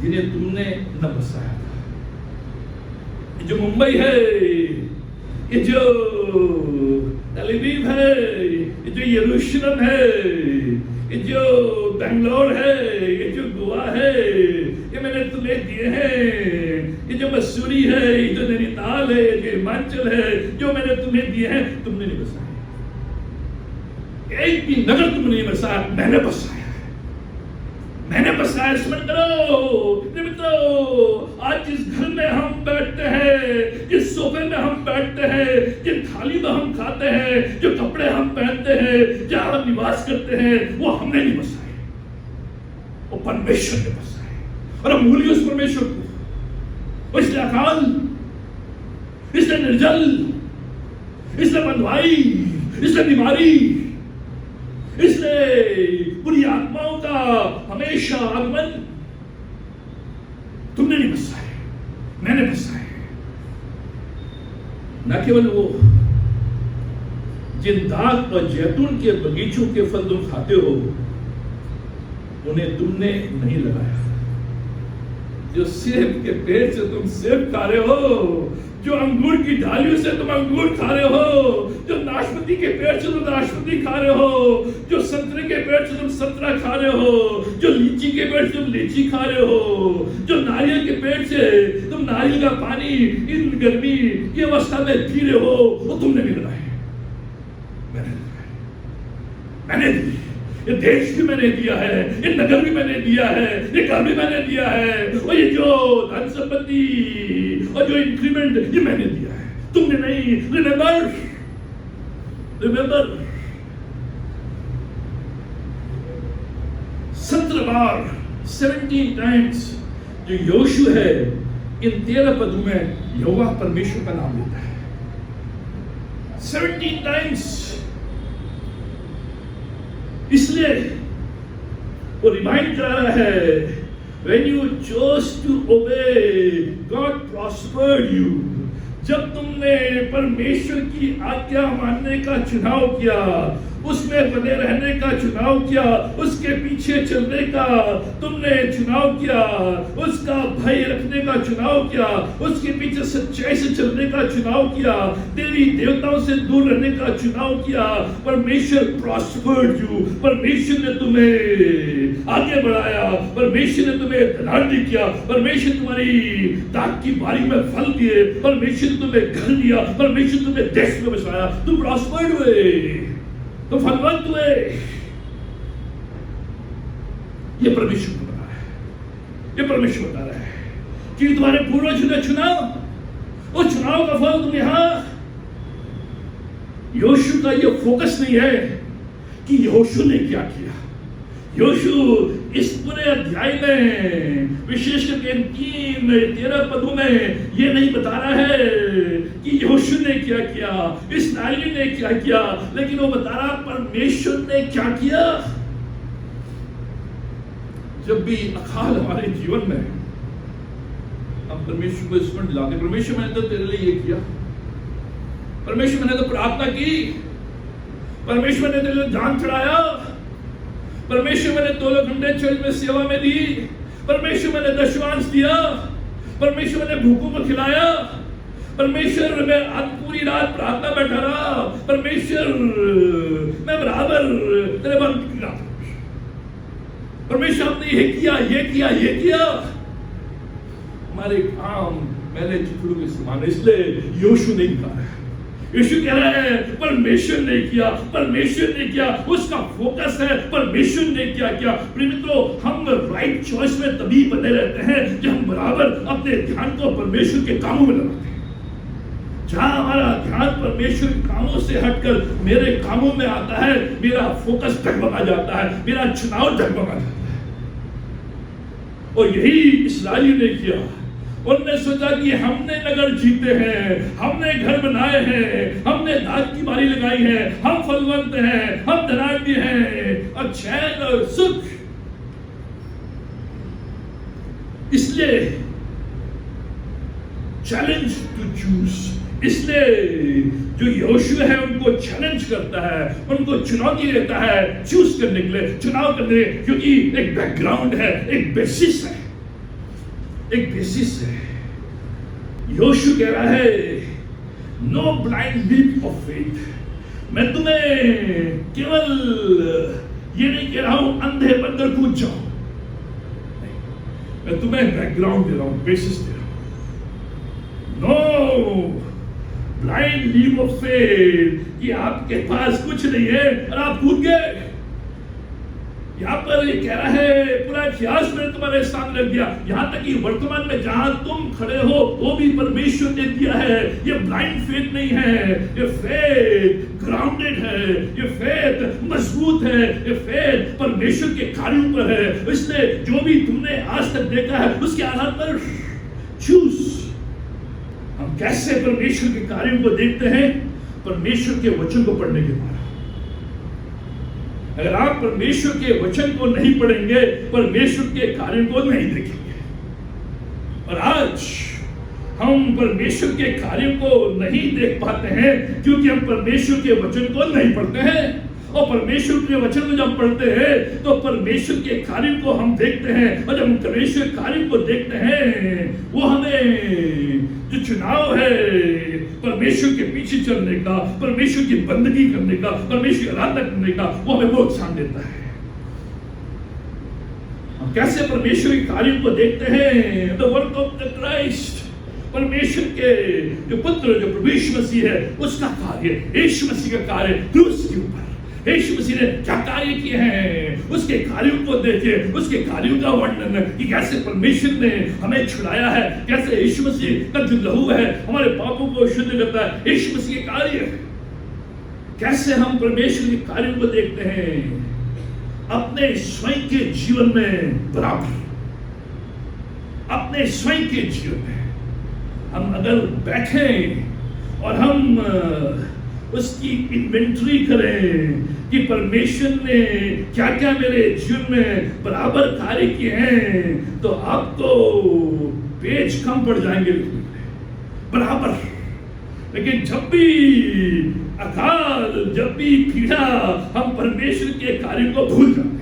जिन्हें तुमने न बसाया था। ये जो मुंबई है, ये जो तलवीव है, ये जो यरूशलेम है, ये जो बेंगलोर है, ये जो गोवा है, ये मैंने तुम्हें दिए हैं। ये जो मसूरी है, ये जो नैनीताल है, ये जो हिमाचल है, जो मैंने तुम्हें दिए हैं, तुमने नहीं बसाया। एक भी नगर तुमने नहीं बसाया, मैंने बसाया है, मैंने बसाया। स्मरण करो मित्रों, आज जिस घर में हम बैठते हैं, जिस सोफे में हम बैठते हैं, जिस थाली में हम खाते हैं, जो कपड़े हम पहनते हैं, जहां हम निवास करते हैं, वो हमने नहीं बसाए, वो परमेश्वर ने बसाए। और हम भूलिए उस परमेश्वर को। इसलिए अकाल, इसलिए निर्जल, इसलिए बंधुआई, इसलिए बीमारी, इसलिए बुरी आत्माओं का हमेशा आगमन तुमने नहीं बसाए, मैंने बसाए। न केवल वो, जिन दाख और जैतून के बगीचों के फल तुम खाते हो, उन्हें तुमने नहीं लगाया। जो सेब के पेड़ से तुम सेब खा रहे हो, जो अंगूर की डालियों से तुम अंगूर खा रहे हो, जो नाशपाती के पेड़ से तुम नाशपाती खा रहे हो, जो संतरे के पेड़ से तुम संतरा खा रहे हो, जो लीची के पेड़ से तुम लीची खा रहे हो, जो नारियल के पेड़ से तुम नारियल का पानी इन गर्मी की अवस्था में पी रहे हो, वो तुमने भी लगाए, मैंने लगाए, मैंने दी। ये देश भी मैंने दिया है, ये नगर भी मैंने दिया है, ये घर भी मैंने दिया है, और ये जो धन संपत्ति और जो इंक्रीमेंट, ये मैंने दिया है, तुमने नहीं। रिमेंबर, रिमेंबर, 17 बार, 17 टाइम्स जो योशु है, इन 13 पदों में यहोवा परमेश्वर का नाम लेता है। 17 टाइम्स। इसलिए वो रिमाइंड कर रहा है, when you chose to obey, God prospered you. जब तुमने परमेश्वर की आज्ञा मानने का चुनाव किया, उसमें बने रहने का चुनाव किया, उसके पीछे चलने का तुमने चुनाव किया, उसका भय रखने का चुनाव किया, उसके पीछे सच्चाई से चलने का चुनाव किया, देवी देवताओं से दूर रहने का चुनाव किया, परमेश्वर प्रॉस्पर्ड यू, परमेश्वर ने तुम्हें आगे बढ़ाया, परमेश्वर ने तुम्हें धनाढ्य किया, परमेश्वर तुम्हारी दाख की बारी में फल दिए, परमेश्वर ने तुम्हें घर दिया, परमेश्वर ने तुम्हें देश में बसाया, तुम प्रॉस्पर्ड हुए, तो फलवंत हुए। ये परमेश्वर बता रहा है, ये परमेश्वर बता रहा है कि तुम्हारे पूर्वज ने चुना, वो चुनाव का फल तुम यहां, योशू का ये फोकस नहीं है कि योशू ने क्या किया। योशू इस पूरे अध्याय में विशेष करके 3-13 पदों में ये नहीं बता रहा है कि योशू ने क्या किया, इस्राएली ने क्या किया, लेकिन वो बता रहा परमेश्वर ने क्या किया। जब भी अकाल हमारे जीवन में हम परमेश्वर को स्मरण दिलाते, परमेश्वर मैंने तो तेरे लिए ये किया, परमेश्वर मैंने तो प्रार्थना की, परमेश्वर ने तेरे लिए दान चढ़ाया, परमेश्वर मैंने 2 घंटे चर्च में सेवा में दी, परमेश्वर मैंने दशमांश दिया, परमेश्वर ने भूखों को खिलाया, परमेश्वर मैं आज पूरी रात प्रार्थना बैठा रहा, परमेश्वर मैं बराबर तेरे मन की रात, परमेश्वर हमने ये किया, ये किया, ये किया। हमारे काम मैंने चिथड़ू के समान, इसलिए योशू नहीं कहा है। यीशु कह रहा है परमेश्वर ने किया, परमेश्वर ने किया, उसका फोकस है परमेश्वर ने क्या किया। तो हम राइट चॉइस में तभी बने रहते हैं जब हम बराबर अपने ध्यान को परमेश्वर के कामों में लगाते हैं। जहां हमारा ध्यान परमेश्वर के कामों से हटकर मेरे कामों में आता है, मेरा फोकस डगमगा जाता है, मेरा चुनाव डगमगा जाता है। और यही इस्राएली ने किया। उन्होंने सोचा कि हमने नगर जीते हैं, हमने घर बनाए हैं, हमने दाख की बारी लगाई है, हम फलवंत हैं, हम धनाढ्य हैं, अब चैन और सुख। इसलिए चैलेंज टू चूज, इसलिए जो योशू है उनको चैलेंज करता है, उनको चुनौती देता है चूज करने के लिए, चुनाव करने के लिए, क्योंकि एक बैकग्राउंड है, एक बेसिस है, एक बेसिस है। योशू कह रहा है no blind leap of faith. मैं तुम्हें केवल ये नहीं कह रहा हूं अंधे बंदर कूद जाओ, मैं तुम्हें बैकग्राउंड दे रहा हूं, बेसिस दे रहा हूं। No blind leap of faith कि आपके पास कुछ नहीं है और आप कूद गए। यहाँ पर ये कह रहा है पूरा इतिहास मैंने तुम्हारे सामने रख दिया, यहाँ तक कि वर्तमान में जहां तुम खड़े हो वो भी परमेश्वर ने दिया है। ये ब्लाइंड फेथ नहीं है, ये फेथ ग्राउंडेड है, ये फेथ मजबूत है, ये फेथ परमेश्वर के कार्यों पर है। इसलिए जो भी तुमने आज तक देखा है उसके आधार पर चूज। हम कैसे परमेश्वर के कार्यों को देखते हैं? परमेश्वर के वचन को पढ़ने के बाद। अगर आप परमेश्वर के वचन को नहीं पढ़ेंगे, परमेश्वर के कार्यों को नहीं देखेंगे। और आज हम परमेश्वर के कार्यों को नहीं देख पाते हैं क्योंकि हम परमेश्वर के वचन को नहीं पढ़ते हैं। और परमेश्वर के वचन को जब पढ़ते हैं तो परमेश्वर के कार्यों को हम देखते हैं, और जब हम परमेश्वर के कार्यों को देखते हैं वो हमें जो चुनाव है परमेश्वर के पीछे चलने का, परमेश्वर की बंदगी करने का, परमेश्वर की आराधना करने का, वो हमें प्रोत्साहन देता है। हम कैसे परमेश्वर के कार्यों को देखते हैं? The work of the Christ, परमेश्वर के जो पुत्र जो प्रभु यीशु मसीह है उसका कार्य, यीशु मसीह का कार्य क्रूस के ऊपर यीशु मसीह ने क्या कार्य किए हैं उसके कार्यों को देखिए, उसके कार्यों का वर्णन कि कैसे परमेश्वर ने हमें छुड़ाया है, कैसे यीशु मसीह का जो लहू है हमारे पापों को शुद्ध करता है, यीशु मसीह के कार्य, कैसे हम परमेश्वर के कार्यों को देखते हैं अपने स्वयं के जीवन में बराबर, अपने स्वयं के जीवन में हम अगर बैठें और हम उसकी इन्वेंटरी करें कि परमेश्वर ने क्या क्या मेरे जीवन में बराबर कार्य किए हैं, तो आपको पेज कम पड़ जाएंगे बराबर। लेकिन जब भी अकाल, जब भी पीड़ा, हम परमेश्वर के कार्यों को भूल जाते हैं।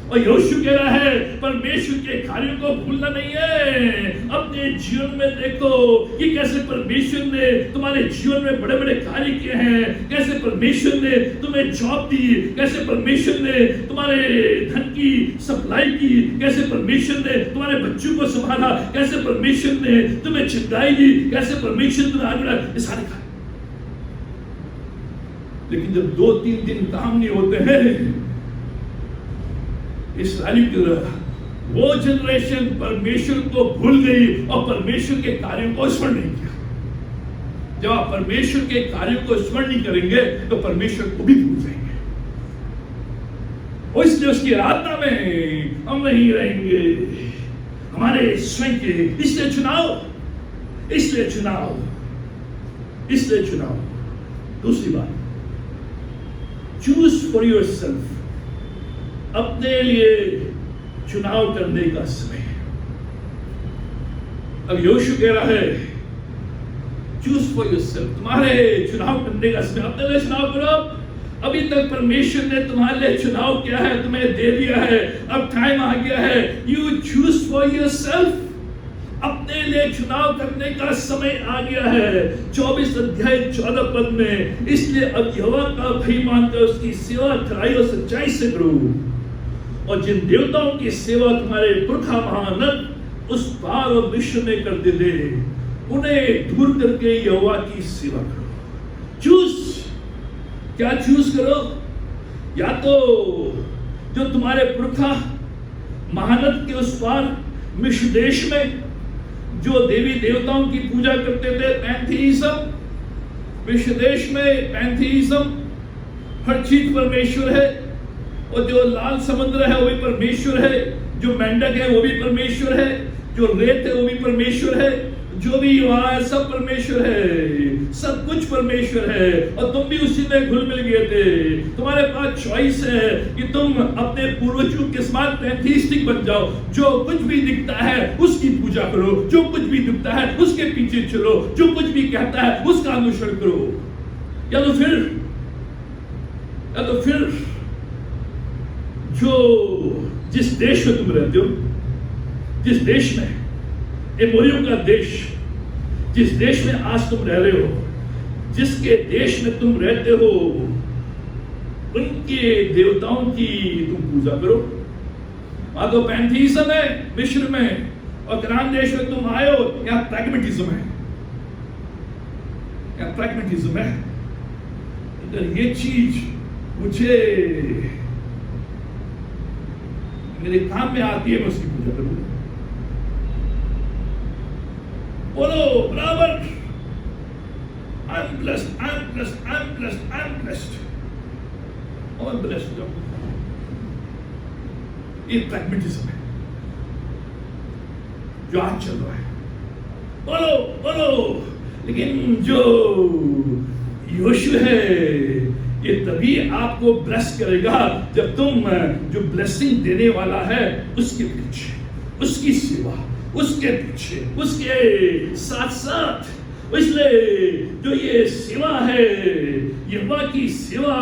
और योशू कह रहा है परमेश्वर के कार्यों को भूलना नहीं है। अपने जीवन में देखो कि कैसे परमेश्वर ने तुम्हारे जीवन में बड़े बड़े कार्य किए हैं, कैसे परमेश्वर ने तुम्हें जॉब दी, कैसे परमेश्वर ने तुम्हारे धन की सप्लाई की, कैसे परमेश्वर ने तुम्हारे बच्चों को संभाला, कैसे परमेश्वर ने तुम्हें चिंताई दी, कैसे परमेश्वर ने तुम्हें आगे, ये सारे कार्य। लेकिन जब 2-3 दिन काम नहीं होते हैं, इस्राएली की तरह वो जनरेशन परमेश्वर को भूल गई और परमेश्वर के कार्यों को स्मरण नहीं किया। जब आप परमेश्वर के कार्यों को स्मरण नहीं करेंगे तो परमेश्वर को भी भूल जाएंगे। और इसलिए उसकी आराधना में हम नहीं रहेंगे, हमारे स्वयं के। इसलिए चुनाव। दूसरी बात, चूज फॉर योर सेल्फ। अपने लिए चुनाव करने का समय। अब यहोशू कह रहा है चूज फॉर योर सेल्फ, तुम्हारे चुनाव करने का समय, अपने लिए चुनाव करो। अभी तक परमेश्वर ने तुम्हारे लिए चुनाव किया है, तुम्हें दे दिया है, अब टाइम आ गया है, you choose for your self. अपने लिए चुनाव करने का समय आ गया है। 24 अध्याय 14 पद में, इसलिए अब यहोवा का भय मानकर उसकी सेवा खराई और सच्चाई से करो, और जिन देवताओं की सेवा तुम्हारे पुरखा महानद उस पार और विश्व में करते थे, उन्हें दूर करके यहोवा की सेवा करो। चूज, क्या चूज करो? या तो जो तुम्हारे पुरखा महानद के उस पार मिस्र देश में जो देवी देवताओं की पूजा करते थे, पैंथीइज्म, मिस्र देश में पैंथीइज्म, हर चीज परमेश्वर है, और जो लाल समुद्र है वो भी परमेश्वर है, जो मेंढक है वो भी परमेश्वर है, जो रेत है वो भी परमेश्वर है, जो भी वहां है सब परमेश्वर है, सब कुछ परमेश्वर है, और तुम भी उसी में घुल मिल गए थे। तुम्हारे पास चॉइस है कि तुम अपने पूर्वजों के समान पैंथीइस्टिक बन जाओ, जो कुछ भी दिखता है उसकी पूजा करो, जो कुछ भी दिखता है उसके पीछे चलो, जो कुछ भी कहता है उसका अनुसरण करो, या तो फिर जो जिस देश में तुम रहते हो, जिस देश में एमोरियों का देश, जिस देश में आज तुम रह रहे हो, जिसके देश में तुम रहते हो, उनके देवताओं की तुम पूजा करो। वहां तो पैंथीइज्म है मिस्र में, और कनान देश में तुम आए हो, यहां प्रैग्मेटिज्म है, अगर ये चीज मुझे मेरे काम में आती है, मैं उसकी पूजा करूंगा। बोलो बराबर, I'm blessed, I'm blessed, I'm blessed, I'm blessed, और blessed हो। ये प्रैग्मेटिज्म है जो आज चल रहा है। बोलो, लेकिन जो यहोशू है ये तभी आपको ब्लेस करेगा जब तुम जो ब्लेसिंग देने वाला है उसके पीछे, उसकी सेवा, उसके पीछे, उसके साथ साथ। इसलिए जो ये सेवा है, यहोवा की सेवा,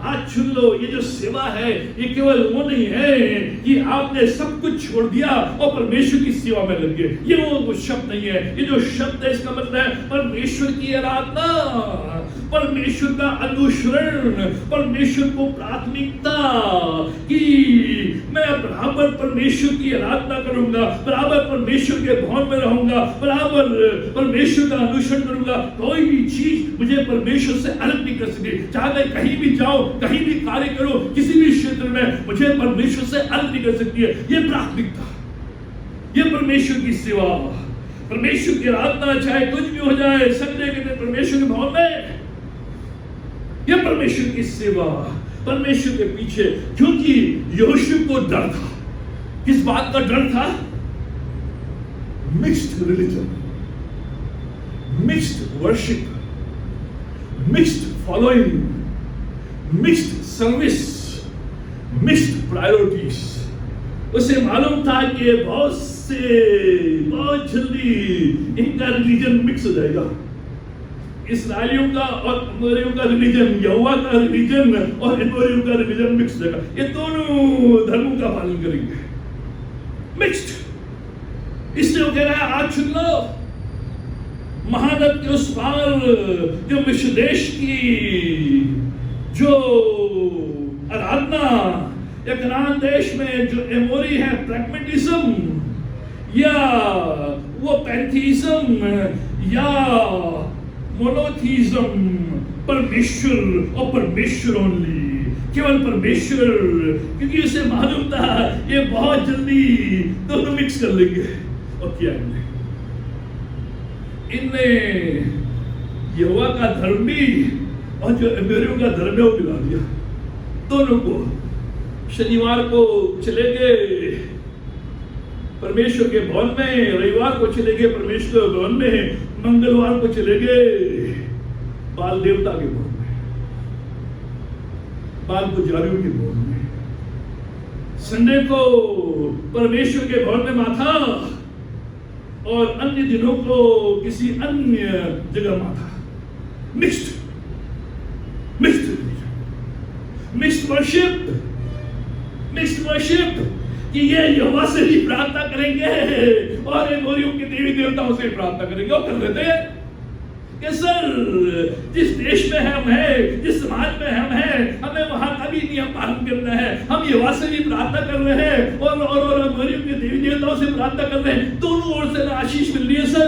आज सुन लो, ये जो सेवा है ये केवल वो नहीं है कि आपने सब कुछ छोड़ दिया और परमेश्वर की सेवा में लग गए। ये वो शब्द नहीं है। ये जो शब्द है इसका मतलब है परमेश्वर की आराधना, परमेश्वर का अनुसरण, परमेश्वर को प्राथमिकता, कि मैं बराबर परमेश्वर की आराधना करूंगा, बराबर परमेश्वर के भवन में रहूंगा, बराबर परमेश्वर का अनुसरण करूंगा। कोई भी चीज मुझे परमेश्वर से अलग नहीं कर सकती। चाहे मैं कहीं भी जाऊं, कहीं भी कार्य करूं, किसी भी क्षेत्र में, मुझे परमेश्वर से अलग नहीं कर सकती है। ये प्राथमिकता, ये परमेश्वर की सेवा, परमेश्वर की आराधना, चाहे कुछ भी हो जाए, संडे के दिन परमेश्वर के भवन में, ये परमेश्वर की सेवा, परमेश्वर के पीछे। क्योंकि यहोशू को डर था। किस बात का डर था? Mixed religion, mixed worship, mixed following, mixed service, mixed priorities. उसे मालूम था कि बहुत जल्दी इनका रिलीजन मिक्स हो जाएगा। इसराइलियों का और एमोरियों का रिलीजन, यहोवा का रिलीजन और एमोरियों का रिलीजन मिक्स हो जाएगा। ये दोनों धर्मों का पालन करेंगे, मिक्स्ड। इसलिए वो कह रहा है, आज सुन लो, महानद के उस पार जो मिस्र देश की जो आराधना, या कनान देश में जो एमोरी है प्रैग्मेटिज्म, या वो पैंथीइज्म, या मोनोथीइज्म, परमेश्वर और परमेश्वर ओनली, केवल परमेश्वर। क्योंकि उसे मालूम था ये बहुत जल्दी दोनों मिक्स कर लेंगे। और किया इनने यहोवा का धर्म भी और जो एमोरियों का धर्म है वो मिला दिया दोनों को। शनिवार को चले गए परमेश्वर के भवन में, रविवार को चले गए परमेश्वर के भवन में, मंगलवार को चले गए बाल देवता के भवन में, बाल पुजारियों के भवन में। संडे को परमेश्वर के भवन में माथा और अन्य दिनों को किसी अन्य जगह माथा। मिक्स्ड वर्शिप कि ये यहोवा से ही प्रार्थना करेंगे और एमोरियों के देवी देवताओं से प्रार्थना करेंगे। और कर लेते हैं कि सर जिस देश में हम हैं, जिस समाज में हम हैं, हमें वहां का भी नियम पालन करना है। हम यहोवा से भी प्रार्थना कर रहे हैं और एमोरियों के देवी देवताओं से प्रार्थना कर रहे हैं। दोनों ओर से आशीष मिल रही है सर।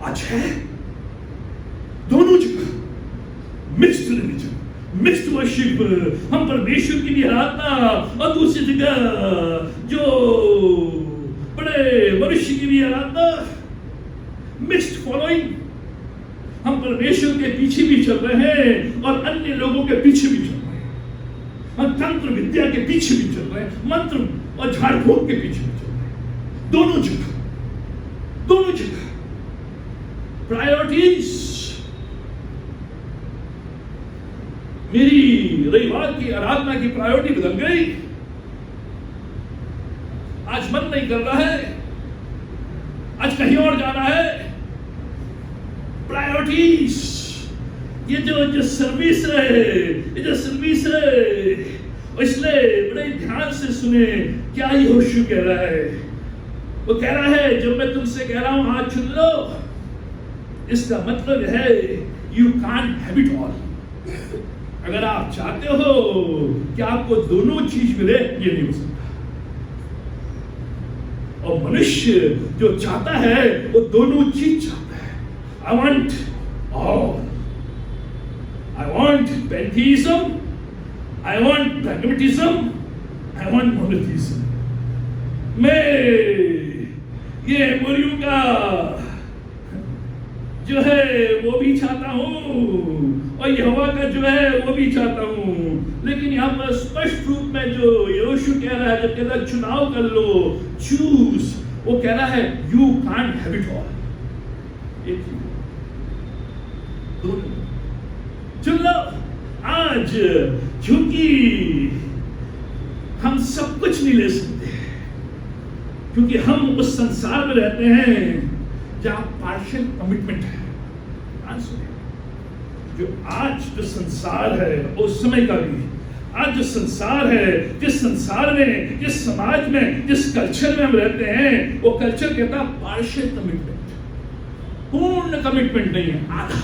अच्छा है दोनों जगह मिक्स्ड रिलीजन, मिक्स्ड वर्शिप। हम परमेश्वर की भी आराधना और दूसरी जगह जो बड़े मनुष्य की भी आराधना, मिक्स्ड फॉलोइंग। हम परमेश्वर के पीछे भी चल रहे हैं और अन्य लोगों के पीछे भी चल रहे हैं। हम तंत्र विद्या के पीछे भी चल रहे हैं, मंत्र और झाड़ फूक के पीछे भी चल रहे हैं। दोनों जगह प्रायोरिटीज। मेरी रविवार की आराधना की प्रायोरिटी बदल गई। आज मन नहीं कर रहा है, आज कहीं और जाना है। प्रायोरिटीज। ये जो सर्विस है, इसलिए बड़े ध्यान से सुने क्या यहोशू कह रहा है। वो कह रहा है जब मैं तुमसे कह रहा हूं हाथ चुन लो, इसका मतलब है you can't have it all. अगर आप चाहते हो कि आपको दोनों चीज मिले, ये नहीं हो सकता। और मनुष्य जो चाहता है वो दोनों चीज चाहता है। I want all. I want pantheism, I want pragmatism, I want monotheism. मैं ये एमोरियों का जो है वो भी चाहता हूं और यहोवा का जो है वो भी चाहता हूं। लेकिन यहाँ पर स्पष्ट रूप में जो यहोशू कह रहा है, जब कहता है चुनाव कर लो, चूज, वो कह रहा है you can't have it all. चुन लो आज, क्योंकि हम सब कुछ नहीं ले सकते, क्योंकि हम उस संसार में रहते हैं जहां पार्शियल कमिटमेंट है। जो आज जो संसार है, उस समय का भी आज जो संसार है, जिस संसार में, जिस समाज में, जिस कल्चर में हम रहते हैं, वो कल्चर कहता है पार्शियल कमिटमेंट। पूर्ण कमिटमेंट नहीं है, आधा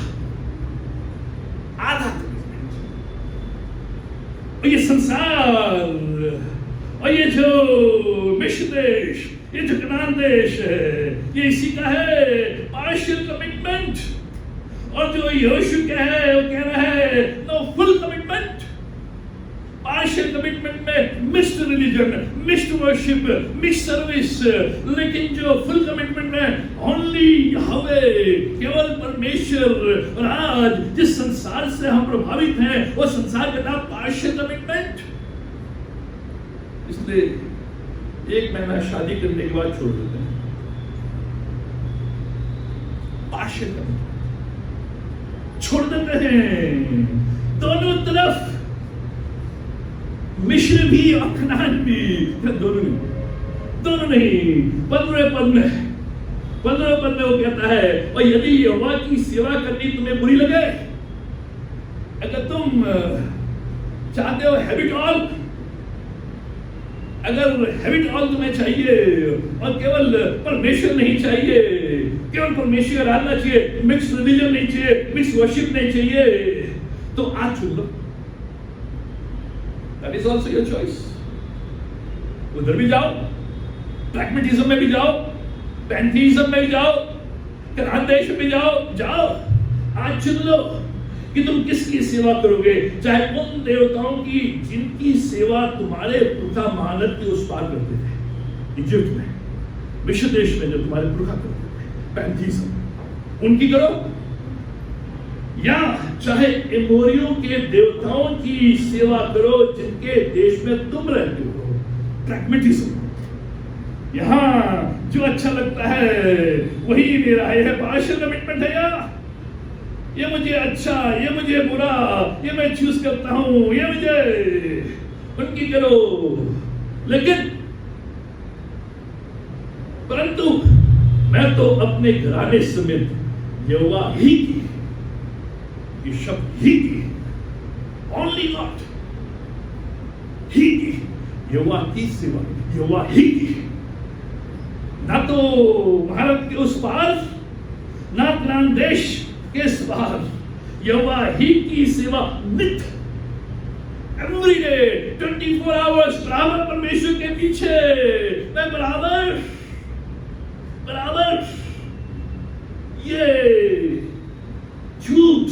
कमिटमेंट। और ये संसार और ये जो मिस्र देश, ये जो कनान देश है, ये इसी का है पार्शियल कमिटमेंट। और जो यहोशू कह रहा है no full commitment. Partial commitment में mixed religion, mixed worship, mixed service. लेकिन जो फुल कमिटमेंट में ओनली यहोवे, केवल परमेश्वर। और आज जिस संसार से हम प्रभावित हैं, वो संसार का नाम पार्शियल कमिटमेंट। इसलिए एक महीना शादी करने के बाद छोड़ देते हैं। पार्शियल कमिटमेंट छोड़ देते हैं। दोनों तरफ, मिस्र भी और कनान भी, दोनों नहीं। 15 पद में वो कहता है और यदि यहोवा की सेवा करनी तुम्हें बुरी लगे, अगर तुम चाहते हो हैबिट ऑल, अगर हैबिट ऑल तुम्हें चाहिए और केवल परमेश्वर नहीं चाहिए, केवल परमेश्वर आराधना चाहिए, मिक्स रिलीजन नहीं चाहिए, मिक्स वर्शिप नहीं चाहिए, तो आज चुन लो। That is also your choice. उधर भी जाओ, प्रैग्मेटिज्म में भी जाओ, पैंथीइज्म में भी जाओ, कनान देश में भी जाओ। आज चुन लो कि तुम किसकी सेवा करोगे, चाहे उन देवताओं की जिनकी सेवा तुम्हारे पुरखा महानद के उस पार करते थे, इजिप्ट में, मिस्र देश में जो तुम्हारे पुरखा करते थे, पैंथीइज्म। उनकी करो, या चाहे एमोरियों के देवताओं की सेवा करो जिनके देश में तुम रहते हो। प्रैग्मेटिज्म, यहां जो अच्छा लगता है वही मेरा है, यह पार्शियल कमिटमेंट है। या ये मुझे अच्छा, ये मुझे बुरा, ये मैं चूज करता हूं, ये मुझे, उनकी करो। लेकिन परंतु मैं तो अपने घराने समेत यहोवा ही की, ये शब्द ही की, ओनली गॉड ही की, यहोवा की सेवा, यहोवा ही की। ना तो भारत के उस पार, ना ज्ञान देश के इस पार, यहोवा ही की सेवा नित, एवरी डे, 24 आवर्स बराबर परमेश्वर के पीछे, मैं बराबर ये चूज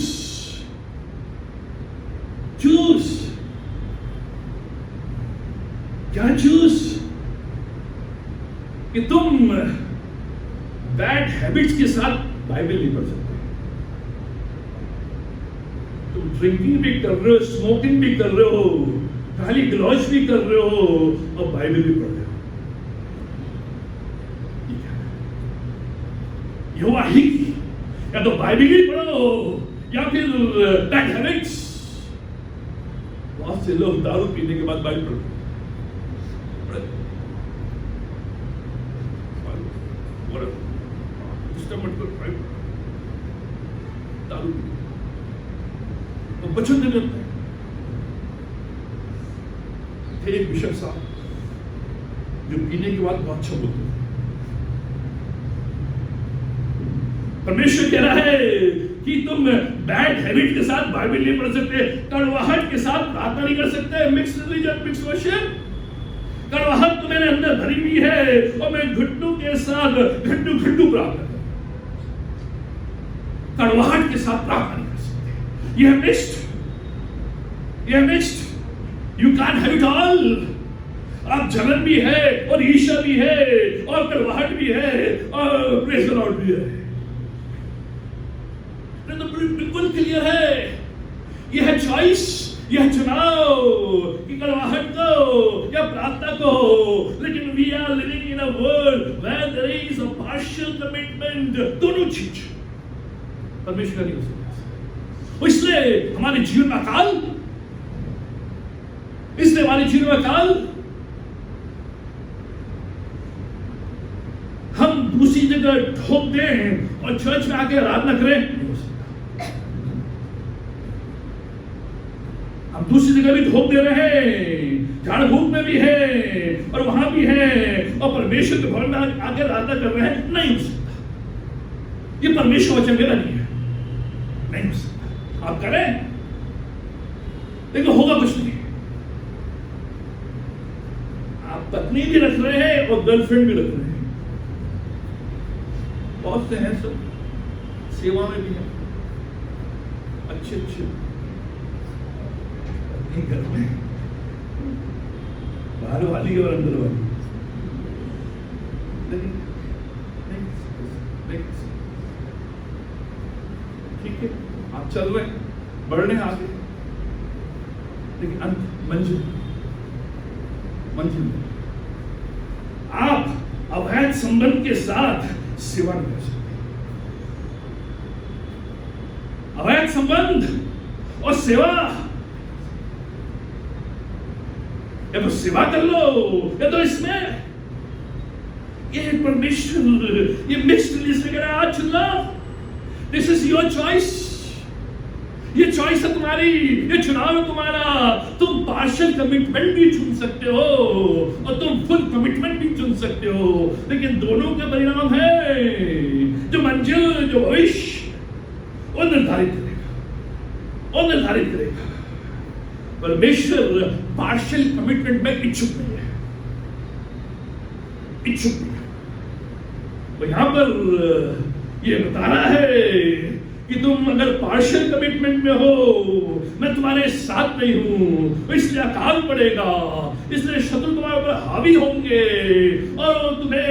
क्या चूज कि तुम बैड हैबिट्स के साथ बाइबल नहीं पढ़ सकते। तुम ड्रिंकिंग भी कर रहे हो, स्मोकिंग भी कर रहे हो, गाली गलौज भी कर रहे हो और बाइबल भी पढ़ रहे हो। यहोवा ही, या तो बाइबल ही पढ़ो या फिर बैड हैबिट्स। बहुत से लोग दारू पीने के बाद बाइबल पढ़ते, दारू तो बचन नहीं लगता है। थे एक बिशप साहब जो पीने के बाद बहुत अच्छा बोलते थे। परमेश्वर कह रहा है कि तुम बैड हैबिट के साथ बाइबल नहीं पढ़ सकते, कड़वाहट के साथ प्रार्थना नहीं कर सकते, मिक्स रिलीजन, मिक्स वर्शिप। कड़वाहट तो मेरे अंदर भरी हुई है और मैं घुटनों के साथ घंटू प्रार्थना, कड़वाहट के साथ प्रार्थना नहीं कर सकते। यह mixed, you can have it all. आप जलन भी है और ईर्ष्या भी है और कड़वाहट भी है और प्रेज द लॉर्ड भी है। तो बिल्कुल क्लियर है, यह चॉइस, यह चुनाव कि कड़वाहट को या प्रार्थना को। लेकिन we are living in a world where there is a partial commitment. दोनों चीज परमेश्वर नहीं हो सकता। इसलिए हमारे जीवन में अकाल, हम दूसरी जगह ठोक दें और चर्च में आके आराधना करें, नहीं हो सकता। हम दूसरी जगह भी ठोक दे रहे हैं, झाड़ फूक में भी है और वहां भी है और परमेश्वर के भवन में आके आराधना कर रहे हैं, नहीं हो सकता। ये परमेश्वर वचन मेरा नहीं है, नहीं हो सकता। आप करें लेकिन होगा कुछ नहीं। आप पत्नी भी रख रहे हैं और गर्लफ्रेंड भी रख रहे हैं, बहुत से हैं, सब सेवा में भी है, अच्छे अपने घर में, बाहर वाली और अंदर वाली, ठीक है। आप चल रहे हैं, बढ़ रहे हैं आगे, लेकिन अंत मंजिल आप अवैध संबंध के साथ सेवा नहीं कर सकते। अवैध संबंध और सेवा, या तो सेवा कर लो या तो इसमें ये परमेश्वर, ये मिक्स्ड लिस्ट वगैरह आज चुनना, दिस इज योर चॉइस। ये चॉइस है तुम्हारी, ये चुनाव है तुम्हारा। तुम पार्शियल कमिटमेंट भी चुन सकते हो और तुम फुल कमिटमेंट भी चुन सकते हो, लेकिन दोनों का परिणाम है जो मंजिल, जो भविष्य वो निर्धारित करेगा। परमेश्वर पार्शियल कमिटमेंट में इच्छुक नहीं है। तो यहां पर ये बता रहा है कि तुम अगर पार्शियल कमिटमेंट में हो, मैं तुम्हारे साथ नहीं हूं, इसलिए अकाल पड़ेगा, इसलिए शत्रु तुम्हारे ऊपर हावी होंगे और तुम्हें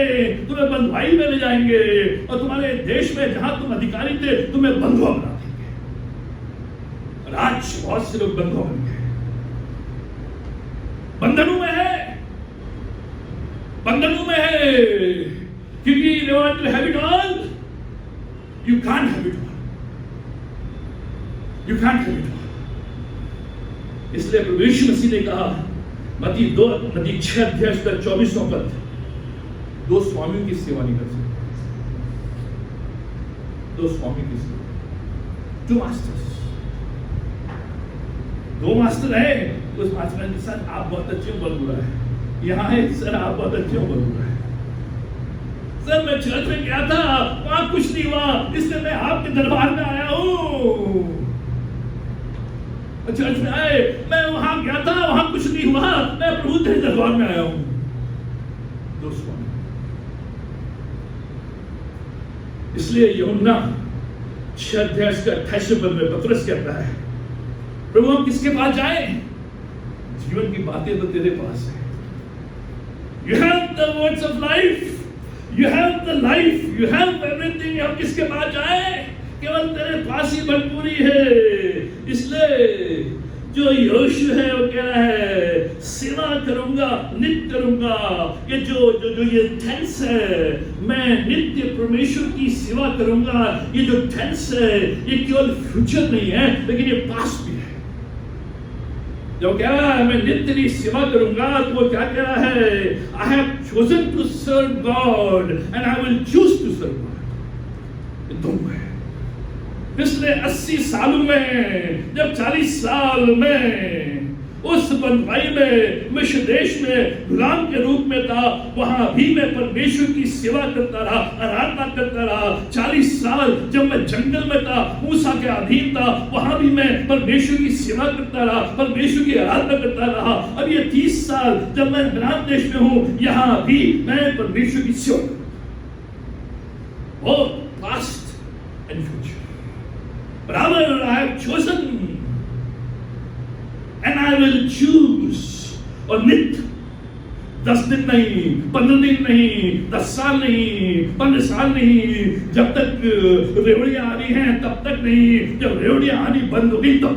बंधुआई में ले जाएंगे और तुम्हारे देश में जहां तुम अधिकारी थे तुम्हें बंधुआ बना देंगे। और आज बहुत से लोग बंधुआ बन गए, बंधनों में है, बंधनों में है, क्योंकि they want to have it all. You can't have it all. You can't have it all. इसलिए प्रभु यीशु मसीह ने कहा मत्ती 6:24 पद, दो स्वामियों की सेवा नहीं कर सकते, दो स्वामियों की सेवा, टू मास्टर्स, दो मास्टर है। उस मास्टर के साथ आप बहुत अच्छे हो, बहुत बुरा है, यहाँ है सर आप बहुत अच्छे हो, बहुत बुरा है, सर मैं चर्च में गया था वहां कुछ नहीं हुआ, इसलिए मैं आपके दरबार में आया हूं। चर्च में आए, मैं वहां गया था वहां कुछ नहीं हुआ, मैं प्रभु के दरबार में आया हूं। दोस्तों, इसलिए यूहन्ना 6:28 पद में पतरस कहता है, प्रभु हम किसके पास जाएं? जीवन की बातें तो तेरे पास है। You have the words of life, you have the life, you have everything। हम किसके पास जाएं? केवल तेरे पास ही भरपूरी है। इसलिए जो यहोशू है वो कह रहा है सेवा करूंगा, नित्य करूंगा। ये जो ये टेंस है, मैं नित्य परमेश्वर की सेवा करूंगा, ये जो टेंस है ये केवल फ्यूचर नहीं है लेकिन ये पास्ट भी है। जो कह रहा है मैं नित्य की सेवा करूंगा, तो वो क्या कह रहा है? I have chosen to serve God and I will choose to serve God. ये दोनों है। पिछले 80 सालों में, जब 40 साल में उस बंधुआई में मिस्र देश में गुलाम के रूप में था, वहां भी मैं परमेश्वर की सेवा करता रहा, आराधना करता रहा। 40 साल जब मैं जंगल में था, मूसा के अधीन था, वहां भी मैं परमेश्वर की सेवा करता रहा, परमेश्वर की आराधना करता रहा। अब ये 30 साल जब मैं ग्राम देश में हूं, यहां भी मैं परमेश्वर की सेवा, पास्ट एंड फ्यूचर बराबर। आई have chosen and I will choose। और नित्य 10 दिन नहीं, 15 दिन नहीं, 10 साल नहीं, 15 साल नहीं, जब तक रेवड़ियां आ रही हैं तब तक नहीं, जब रेवड़ियां आनी बंद हो गई तब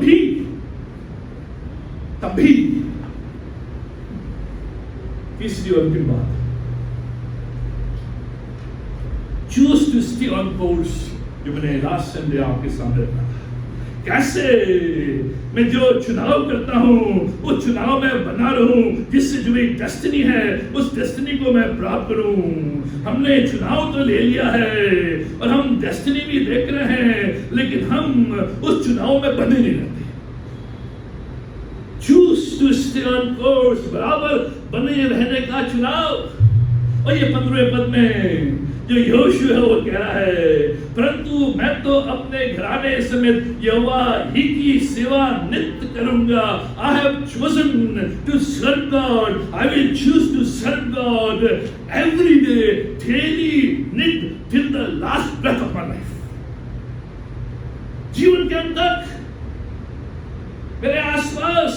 भी। तीसरी और अंतिम बात, choose to stay on course, जो मैंने लास्ट संडे आपके सामने रखा। कैसे मैं जो चुनाव करता हूं उस चुनाव में बना रहूं, जिससे जो मेरी डेस्टिनी है उस डेस्टिनी को मैं प्राप्त करूं। हमने चुनाव तो ले लिया है और हम डेस्टिनी भी देख रहे हैं, लेकिन हम उस चुनाव में बने नहीं रहते। Choose to stay on course, बराबर बने रहने का चुनाव। और ये 15वें पद में जो यहोशू है वो कह रहा है, परंतु मैं तो अपने घराने समेत यहोवा ही की सेवा नित्य करूंगा। I have chosen to serve God, I will choose to serve God every day, daily, नित्य, till the last breath of my life. जीवन के अंत तक मेरे आसपास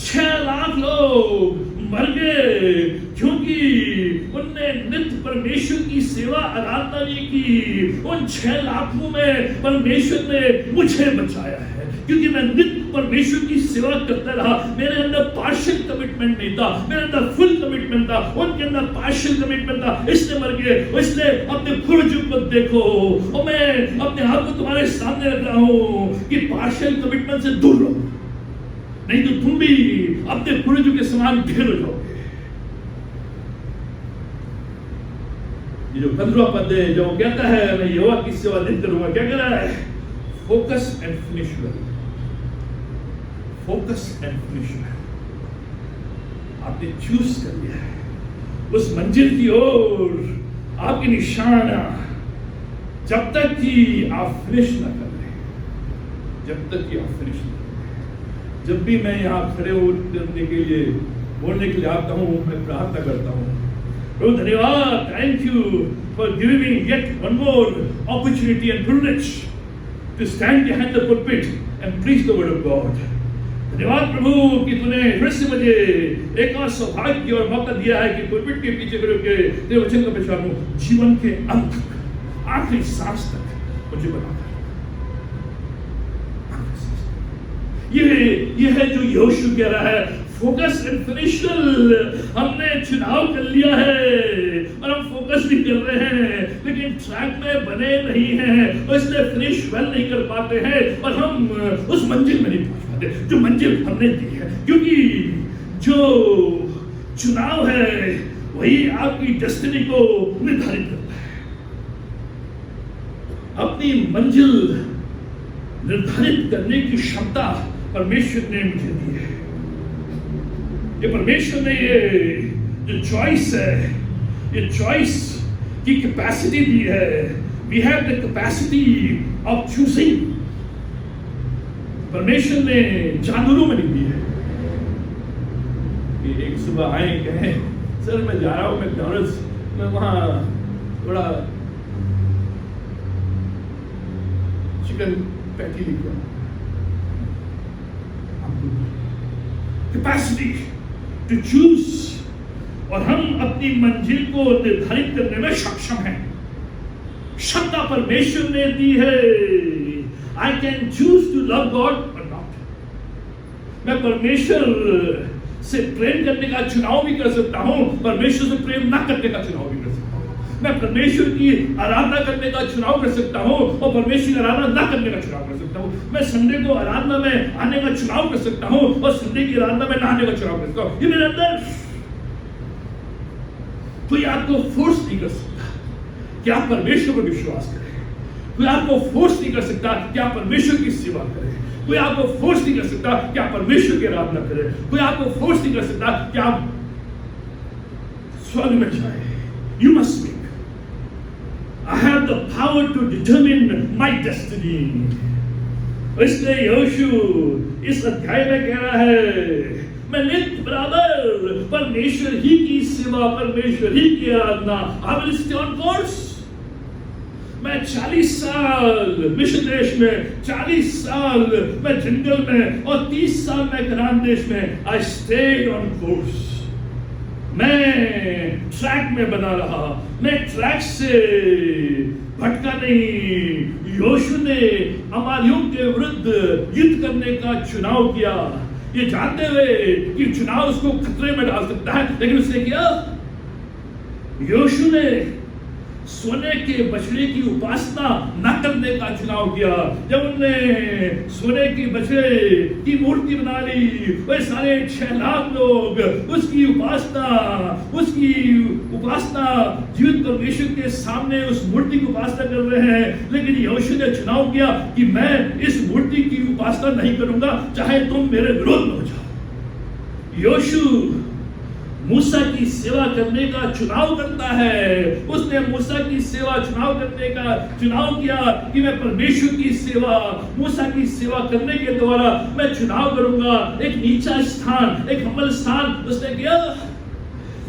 6 लाख लोग मर गए क्योंकि उनने नित्य परमेश्वर की सेवा आराधना नहीं की। उन 6 लाखों में परमेश्वर ने मुझे बचाया है क्योंकि मैं नित्य परमेश्वर की सेवा करता रहा। मेरे अंदर पार्शियल कमिटमेंट नहीं था, मेरे अंदर फुल कमिटमेंट था, उनके अंदर पार्शियल कमिटमेंट था, इसलिए मर गए। इसलिए अपने पूर्वजों को देखो और मैं अपने आप को तुम्हारे सामने रख रहा हूं कि पार्शियल कमिटमेंट से दूर रहो, नहीं तो तुम भी अपने पूर्वजों के समान ढेर हो जाओगे। ये जो 15वां पद है जो कहता है मैं यहोवा की सेवा नित्य करूंगा, क्या कह रहा है? Focus and finish well, focus and finish well. आपने चूज कर लिया है उस मंजिल की ओर, आपकी निशाना, जब तक कि आप फिनिश ना कर ले, जब तक कि आप फिनिश ना। जब भी मैं यहाँ खड़े होने के लिए, बोलने के लिए आता हूँ, मैं प्रार्थना करता हूँ, प्रभु धन्यवाद, thank you for giving me yet one more opportunity and privilege to stand behind the pulpit and preach the word of God. धन्यवाद प्रभु कि तूने फिर से मुझे एक और सौभाग्य और मौका दिया है कि पुलपिट के पीछे खड़े होकर तेरे वचन का प्रचार करूं, जीवन के अंत तक, आखिरी सांस तक मुझे बना। ये है जो यहोशू कह रहा है, फोकस एंड फिनिशल। हमने चुनाव कर लिया है और हम फोकस भी कर रहे हैं, लेकिन ट्रैक में बने नहीं हैं और इसलिए फिनिश वेल नहीं कर पाते हैं और हम उस मंजिल में नहीं पहुंच पाते जो मंजिल हमने दी है। क्योंकि जो चुनाव है वही आपकी डेस्टिनी को निर्धारित करता है। अपनी मंजिल निर्धारित करने की क्षमता परमेश्वर ने मुझे दी है। ये परमेश्वर ने ये जो चॉइस है, ये चॉइस की कैपेसिटी दी है। We have the capacity of choosing. परमेश्वर ने जानवरों में नहीं दी है कि एक सुबह आए कहें सर मैं जा रहा हूं मैकडॉनल्ड्स, मैं वहां थोड़ा चिकन पैटी लिखा। कैपेसिटी टू चूज, और हम अपनी मंजिल को निर्धारित करने में सक्षम हैं। क्षमता परमेश्वर ने दी है। I can choose to love God or not. मैं परमेश्वर से प्रेम करने का चुनाव भी कर सकता हूं, परमेश्वर से प्रेम ना करने का चुनाव भी कर सकता हूं। मैं परमेश्वर की आराधना करने का चुनाव कर सकता हूं और परमेश्वर की आराधना ना करने का चुनाव कर सकता हूं। मैं संडे को आराधना में आने का चुनाव कर सकता हूं और संडे की आराधना में ना आने का चुनाव कर सकता हूं। ये मेरे अंदर कोई आपको फोर्स नहीं कर सकता कि आप परमेश्वर पर विश्वास करें। कोई आपको फोर्स नहीं कर सकता कि आप परमेश्वर की सेवा करें। कोई आपको फोर्स नहीं कर सकता कि आप परमेश्वर की आराधना करें। कोई आपको फोर्स नहीं कर सकता कि आप स्वर्ग में जाएं। You must speak. I have the power to determine my destiny. इसलिए यहोशू इस अध्याय में कह रहा है, मैं नित्य बराबर परमेश्वर ही की सेवा, परमेश्वर ही की आराधना, I will stay on course. मैं 40 साल मिशन देश में, 40 साल मैं जंगल में और 30 साल मैं कनान देश में, I stayed on course. मैं ट्रैक में बना रहा, मैं ट्रैक से भटका नहीं। यहोशू ने अमालियों के विरुद्ध युद्ध करने का चुनाव किया, ये जानते हुए कि चुनाव उसको खतरे में डाल सकता है, लेकिन उसने किया। यहोशू ने सोने के बछड़े की उपासना न करने का चुनाव किया। जब उन्होंने सोने की बछड़े की मूर्ति बना ली, वे सारे 6 लाख लोग उसकी उपासना जीवित परमेश्वर के सामने उस मूर्ति की उपासना कर रहे हैं। लेकिन यहोशू ने चुनाव किया कि मैं इस मूर्ति की उपासना नहीं करूंगा, चाहे तुम मेरे विरोध में हो जाओ। यहोशू मूसा की सेवा करने का चुनाव करता है। उसने मूसा की सेवा चुनाव करने का चुनाव किया कि मैं परमेश्वर की सेवा, मूसा की सेवा करने के द्वारा मैं चुनाव करूंगा एक नीचा स्थान, एक हम्बल स्थान। उसने किया।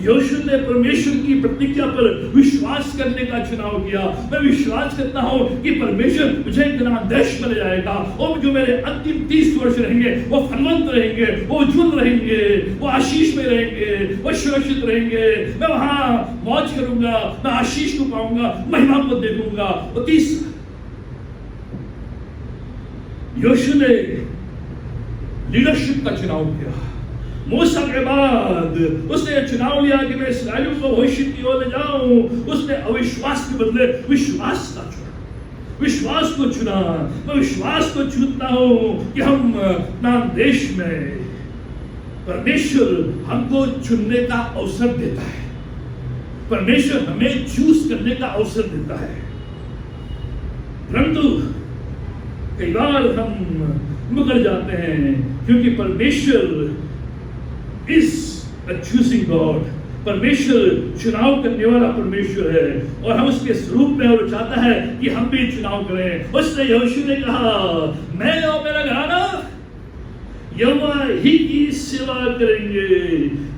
यहोशू ने परमेश्वर की प्रतिज्ञा पर विश्वास करने का चुनाव किया। मैं विश्वास करता हूं कि परमेश्वर मुझे कनान देश में ले जाएगा और जो मेरे अंतिम 30 वर्ष रहेंगे वो फलवंत रहेंगे, वो उज्जवल रहेंगे, वो आशीष में रहेंगे, वो सुरक्षित रहेंगे। मैं वहां मौज करूंगा, मैं आशीष को पाऊंगा, महिमा को देखूंगा। और 30 यहोशू ने लीडरशिप का चुनाव किया। मूसा के बाद उसने चुनाव लिया कि मैं इस्राएलियों को भविष्य की ओर ले जाऊं। उसने अविश्वास के बदले विश्वास का चुना, विश्वास को चुना। मैं विश्वास को चुनता हूं कि हम नाम देश में परमेश्वर हमको चुनने का अवसर देता है। परमेश्वर हमें चूज करने का अवसर देता है, परंतु कई बार हम मुकर जाते हैं क्योंकि परमेश्वर is a choosing God. परमेश्वर चुनाव करने वाला परमेश्वर है और हम उसके स्वरूप में, और चाहता है कि हम भी चुनाव करें। उसने यहोशू ने कहा, मैं और मेरा घराना यहोवा ही की सेवा करेंगे।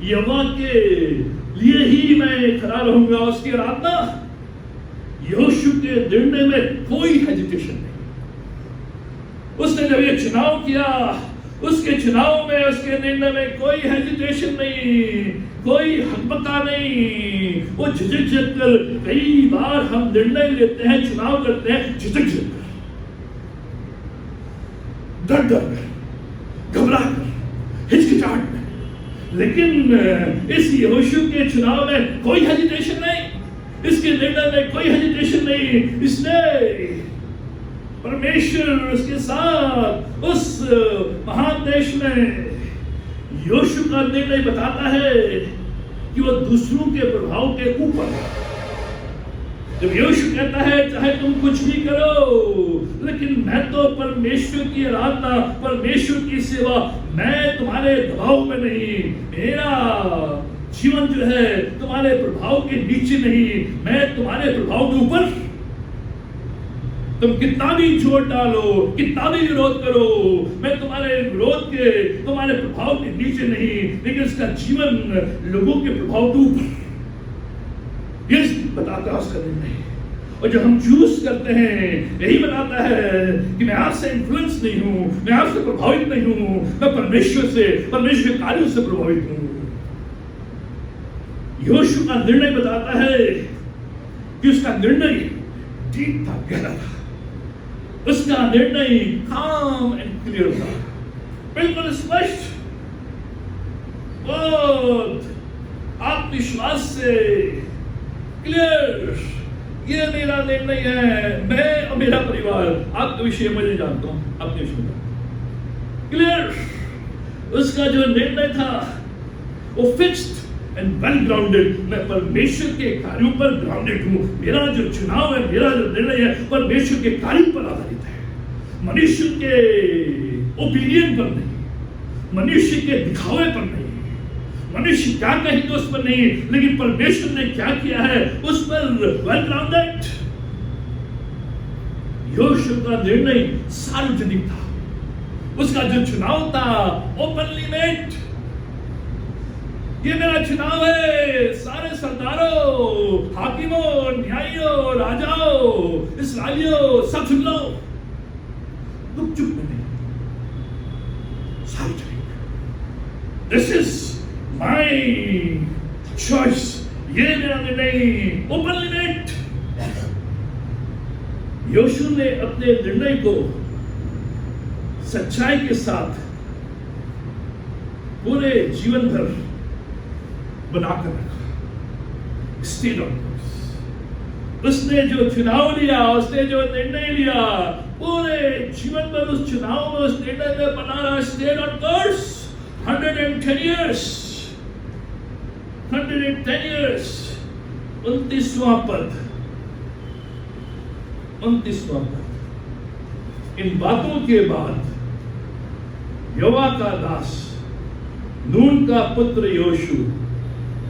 यहोवा के लिए ही मैं खड़ा रहूंगा। उसकी आराधना। यहोशू के निर्णय में कोई हेजिटेशन नहीं। उसने जब ये चुनाव किया, उसके चुनाव में, उसके निर्णय में कोई हेजिटेशन नहीं, कोई हकबका नहीं। वो झिझक कर, कई बार हम निर्णय लेते हैं, चुनाव करते हैं झिझक कर, डर डर कर, घबरा कर, हिचकिचाहट में। लेकिन इस यहोशू के चुनाव में कोई हेजिटेशन नहीं, इसके निर्णय में कोई हेजिटेशन नहीं। इसने परमेश्वर उसके साथ उस महान देश में, यहोशू का निर्णय बताता है कि वो दूसरों के प्रभाव के ऊपर। जब यहोशू कहता है चाहे तुम कुछ भी करो, लेकिन मैं तो परमेश्वर की आराधना, परमेश्वर की सेवा, मैं तुम्हारे दबाव में नहीं, मेरा जीवन जो है तुम्हारे प्रभाव के नीचे नहीं, मैं तुम्हारे प्रभाव के ऊपर। तुम कितना भी जोर डालो, कितना भी विरोध करो, मैं तुम्हारे विरोध के, तुम्हारे प्रभाव के नीचे नहीं, लेकिन इसका जीवन लोगों के प्रभाव के ऊपर। ये बताता है उसका निर्णय। और जब हम चूज करते हैं, यही बताता है कि मैं आपसे इन्फ्लुएंस नहीं हूं, मैं आपसे प्रभावित नहीं हूं, मैं परमेश्वर से, परमेश्वर के कार्यों से प्रभावित हूं। यहोशू का निर्णय बताता है कि उसका निर्णय ठीक था, गहरा था। उसका निर्णय काम एंड क्लियर था, बिल्कुल स्पष्ट, बहुत आत्मविश्वास से क्लियर। ये मेरा निर्णय है, मैं और मेरा परिवार, आपके विषय मुझे जानता हूं, अपने विषय में क्लियर। उसका जो निर्णय था वो फिक्स्ड एंड वेल ग्राउंडेड। मैं परमेश्वर के कार्यों पर ग्राउंडेड हूं। मेरा जो चुनाव है, मेरा जो निर्णय है, परमेश्वर के कार्यों पर आधारित है, मनुष्य के ओपिनियन पर नहीं, मनुष्य के दिखावे पर नहीं, मनुष्य क्या कहेंगे उस पर नहीं, लेकिन परमेश्वर ने क्या किया है उस पर वेल ग्राउंडेड। यहोशू का निर्णय सार्वजनिक था, उसका जो चुनाव था ओपनली मेड। ये मेरा चुनाव है, सारे सरदारों, हाकिमों, न्यायियों, राजाओं, इस्राएलियों, सब सुन लो, तुम चुप में नहीं, सार्वजनिक। दिस इज माय चॉइस, ये मेरा निर्णय, ओपनली मेड। यहोशू ने अपने निर्णय को सच्चाई के साथ पूरे जीवन भर बनाकर रखा। Stayed on course. उसने जो चुनाव लिया, उसने जो निर्णय लिया, पूरे जीवन भर उस चुनाव में, उस निर्णय में बना रहा। Stayed on course 110 years, 110 years। 29वां पद, 29वां पद। इन बातों के बाद यहोवा का दास, नून का पुत्र यहोशू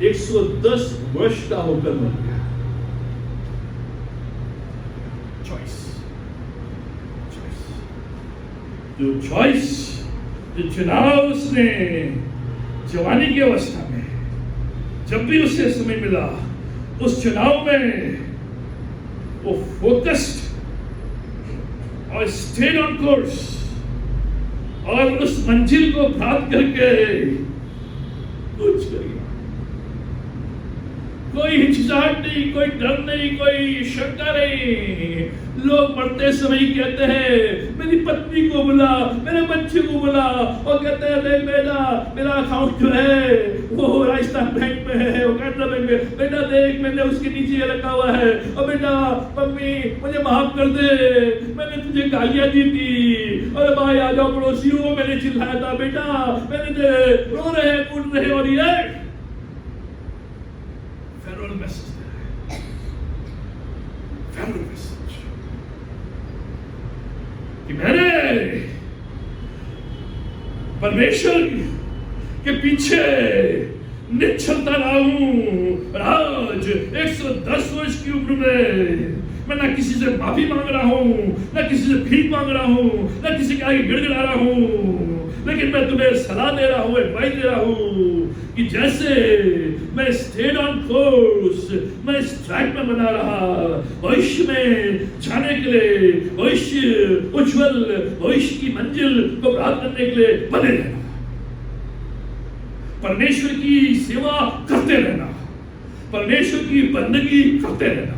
110 वर्ष का होकर मर गया। चॉइस, जो चॉइस, जो चुनाव उसने जवानी की अवस्था में, जब भी उसे समय मिला, उस चुनाव में वो फोकस्ड और स्टेड ऑन कोर्स, और उस मंजिल को प्राप्त करके कुछ कर गया। कोई हिचकिचाहट नहीं, कोई डर नहीं, कोई शंका नहीं। लोग मरते समय कहते हैं मेरी पत्नी को बुला, मेरे बच्चे को बुला, और कहते हैं देख बेटा, मेरा अकाउंट जो है वो राजस्थान बैंक में है, वो कैनरा बैंक में, बेटा देख मैंने उसके नीचे ये रखा हुआ है, और बेटा मम्मी मुझे माफ कर दे, मैंने तुझे गालियां दी थी, अरे भाई आ जाओ पड़ोसियों, मैंने चिल्लाया था, बेटा मैंने रो रहे हैं, कूद रहे, और ये फेडरल मैसेज, फेडरल मैसेज कि मैंने परमेश्वर के पीछे निश्चलता रहा हूं। आज 110 वर्ष की उम्र में मैं ना किसी से माफी मांग रहा हूं, ना किसी से भीख मांग रहा हूं, ना किसी के आगे गिड़गिड़ा रहा हूं। लेकिन मैं तुम्हें सलाह दे रहा हूँ, एडवाइस दे रहा हूँ कि जैसे मैं स्टेड ऑन कोर्स, मैं इस ट्रैक में बना रहा, भविष्य में जाने के लिए, भविष्य उज्जवल भविष्य की मंजिल को प्राप्त करने के लिए बने रहना, परमेश्वर की सेवा करते रहना, परमेश्वर की बंदगी करते रहना,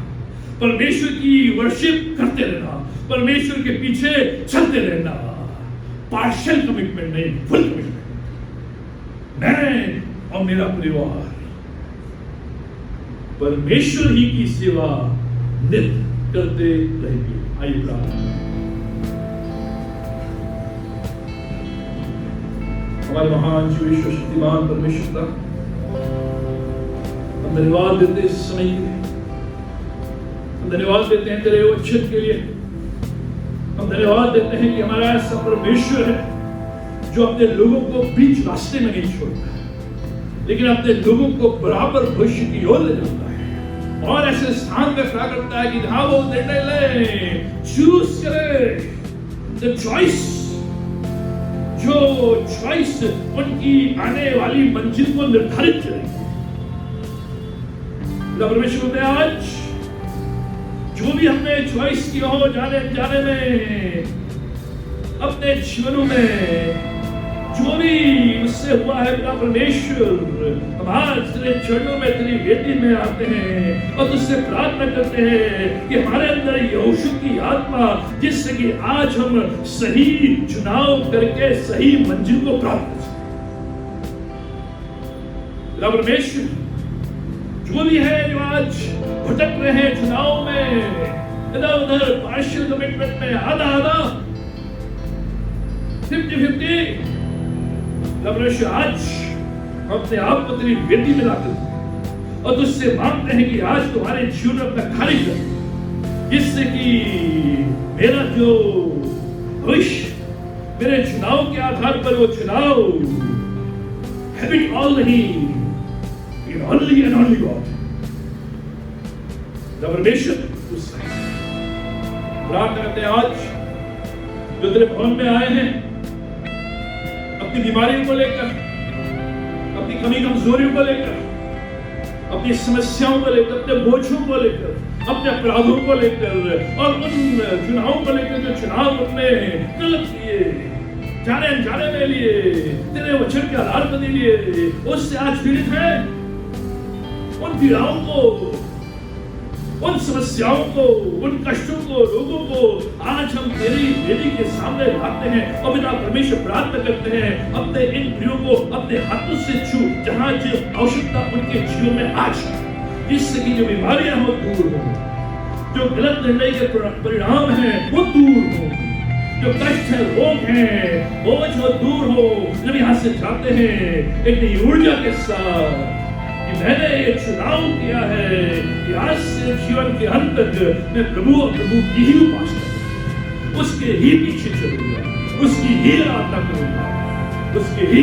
परमेश्वर की वर्शिप करते रहना, परमेश्वर के पीछे चलते रहना। पार्शियल कमिटमेंट नहीं, फुल कमिटमेंट। मैं और मेरा परिवार परमेश्वर ही की सेवा नित्य करते रहेंगे। आइए प्रार्थना। हमारे महान ईश्वर शक्तिमान परमेश्वर का हम धन्यवाद देते हैं इस समय के लिए, हम धन्यवाद देते हैं तेरे वचन के लिए, हम धन्यवाद देते हैं कि हमारा ऐसा परमेश्वर है जो अपने लोगों को बीच रास्ते में नहीं छोड़ता, लेकिन अपने लोगों को बराबर भविष्य की ओर ले जाता है और ऐसे स्थान में खड़ा करता है कि जहां वो निर्णय ले, चूज करे, द चॉइस, जो चॉइस उनकी आने वाली मंजिल को निर्धारित करेगी। परमेश्वर ने आज जो भी हमने चॉइस की हो जाने जाने में, अपने जीवनों में जो भी उससे हुआ है, मेरा परमेश्वर, हम आज तेरे चरणों में, तेरी वेदी में आते हैं और तुझसे प्रार्थना करते हैं कि हमारे अंदर यहोशू की आत्मा, जिससे कि आज हम सही चुनाव करके सही मंजिल को प्राप्त कर सकें। मेरा परमेश्वर, जो भी है जो आज भटक रहे हैं चुनाव में, इधर उधर, पार्शियल कमिटमेंट में, आधा आधा, 50-50, परमेश्वर आज हम अपने आप को तेरी वेदी में लाकर और तुझसे मांगते हैं कि आज तुम्हारे जीवन में अपना कार्य कर, जिससे कि मेरा जो भविष्य, मेरे चुनाव के आधार पर वो चुनाव हैबिट ऑल नहीं, only and only God। परमेश्वर प्रार्थना करते हैं आज जो तेरे भवन में आए हैं, अपनी बीमारियों को लेकर, अपनी कमी कमजोरियों को लेकर, अपनी समस्याओं को लेकर, अपने बोझों को लेकर, अपने अपराधों को लेकर और उन चुनावों को लेकर जो चुनाव अपने गलत किए, जाने अनजाने में लिए, तेरे वचन के आधार पर लिए, उससे आज पीड़ित है। उन पीड़ाओं को, उन समस्याओं को, उन कष्टों को, रोगों को आज हम तेरी वेदी के सामने लाते हैं और बिना परमेश्वर प्रार्थना करते हैं, अपने इन प्रियों को अपने हाथों से छू, जहां जो आवश्यकता उनके जीवन में आज, जिससे कि जो बीमारियां हो दूर हो, जो गलत निर्णय के परिणाम हैं वो दूर हो, जो कष्ट है, रोग है, बोझ हो दूर हो। जब यहाँ से जाते हैं एक नई ऊर्जा के साथ, मैंने ये चुनाव किया है कि आज से जीवन के अंत तक मैं प्रभु और प्रभु की ही उपासना करूंगा, उसके ही पीछे चलूंगा, उसकी ही आराधना करूंगा, उसके ही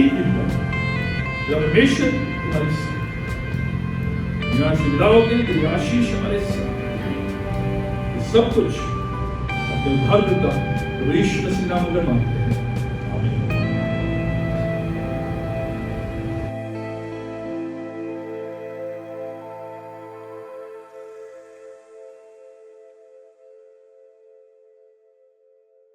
परमेश्वर तुम्हारी यहाँ से विदा होकर तेरी आशीष हमारे साथ, सब कुछ अपने उद्धारकर्ता प्रभु यीशु मसीह नाम में मांगते हैं।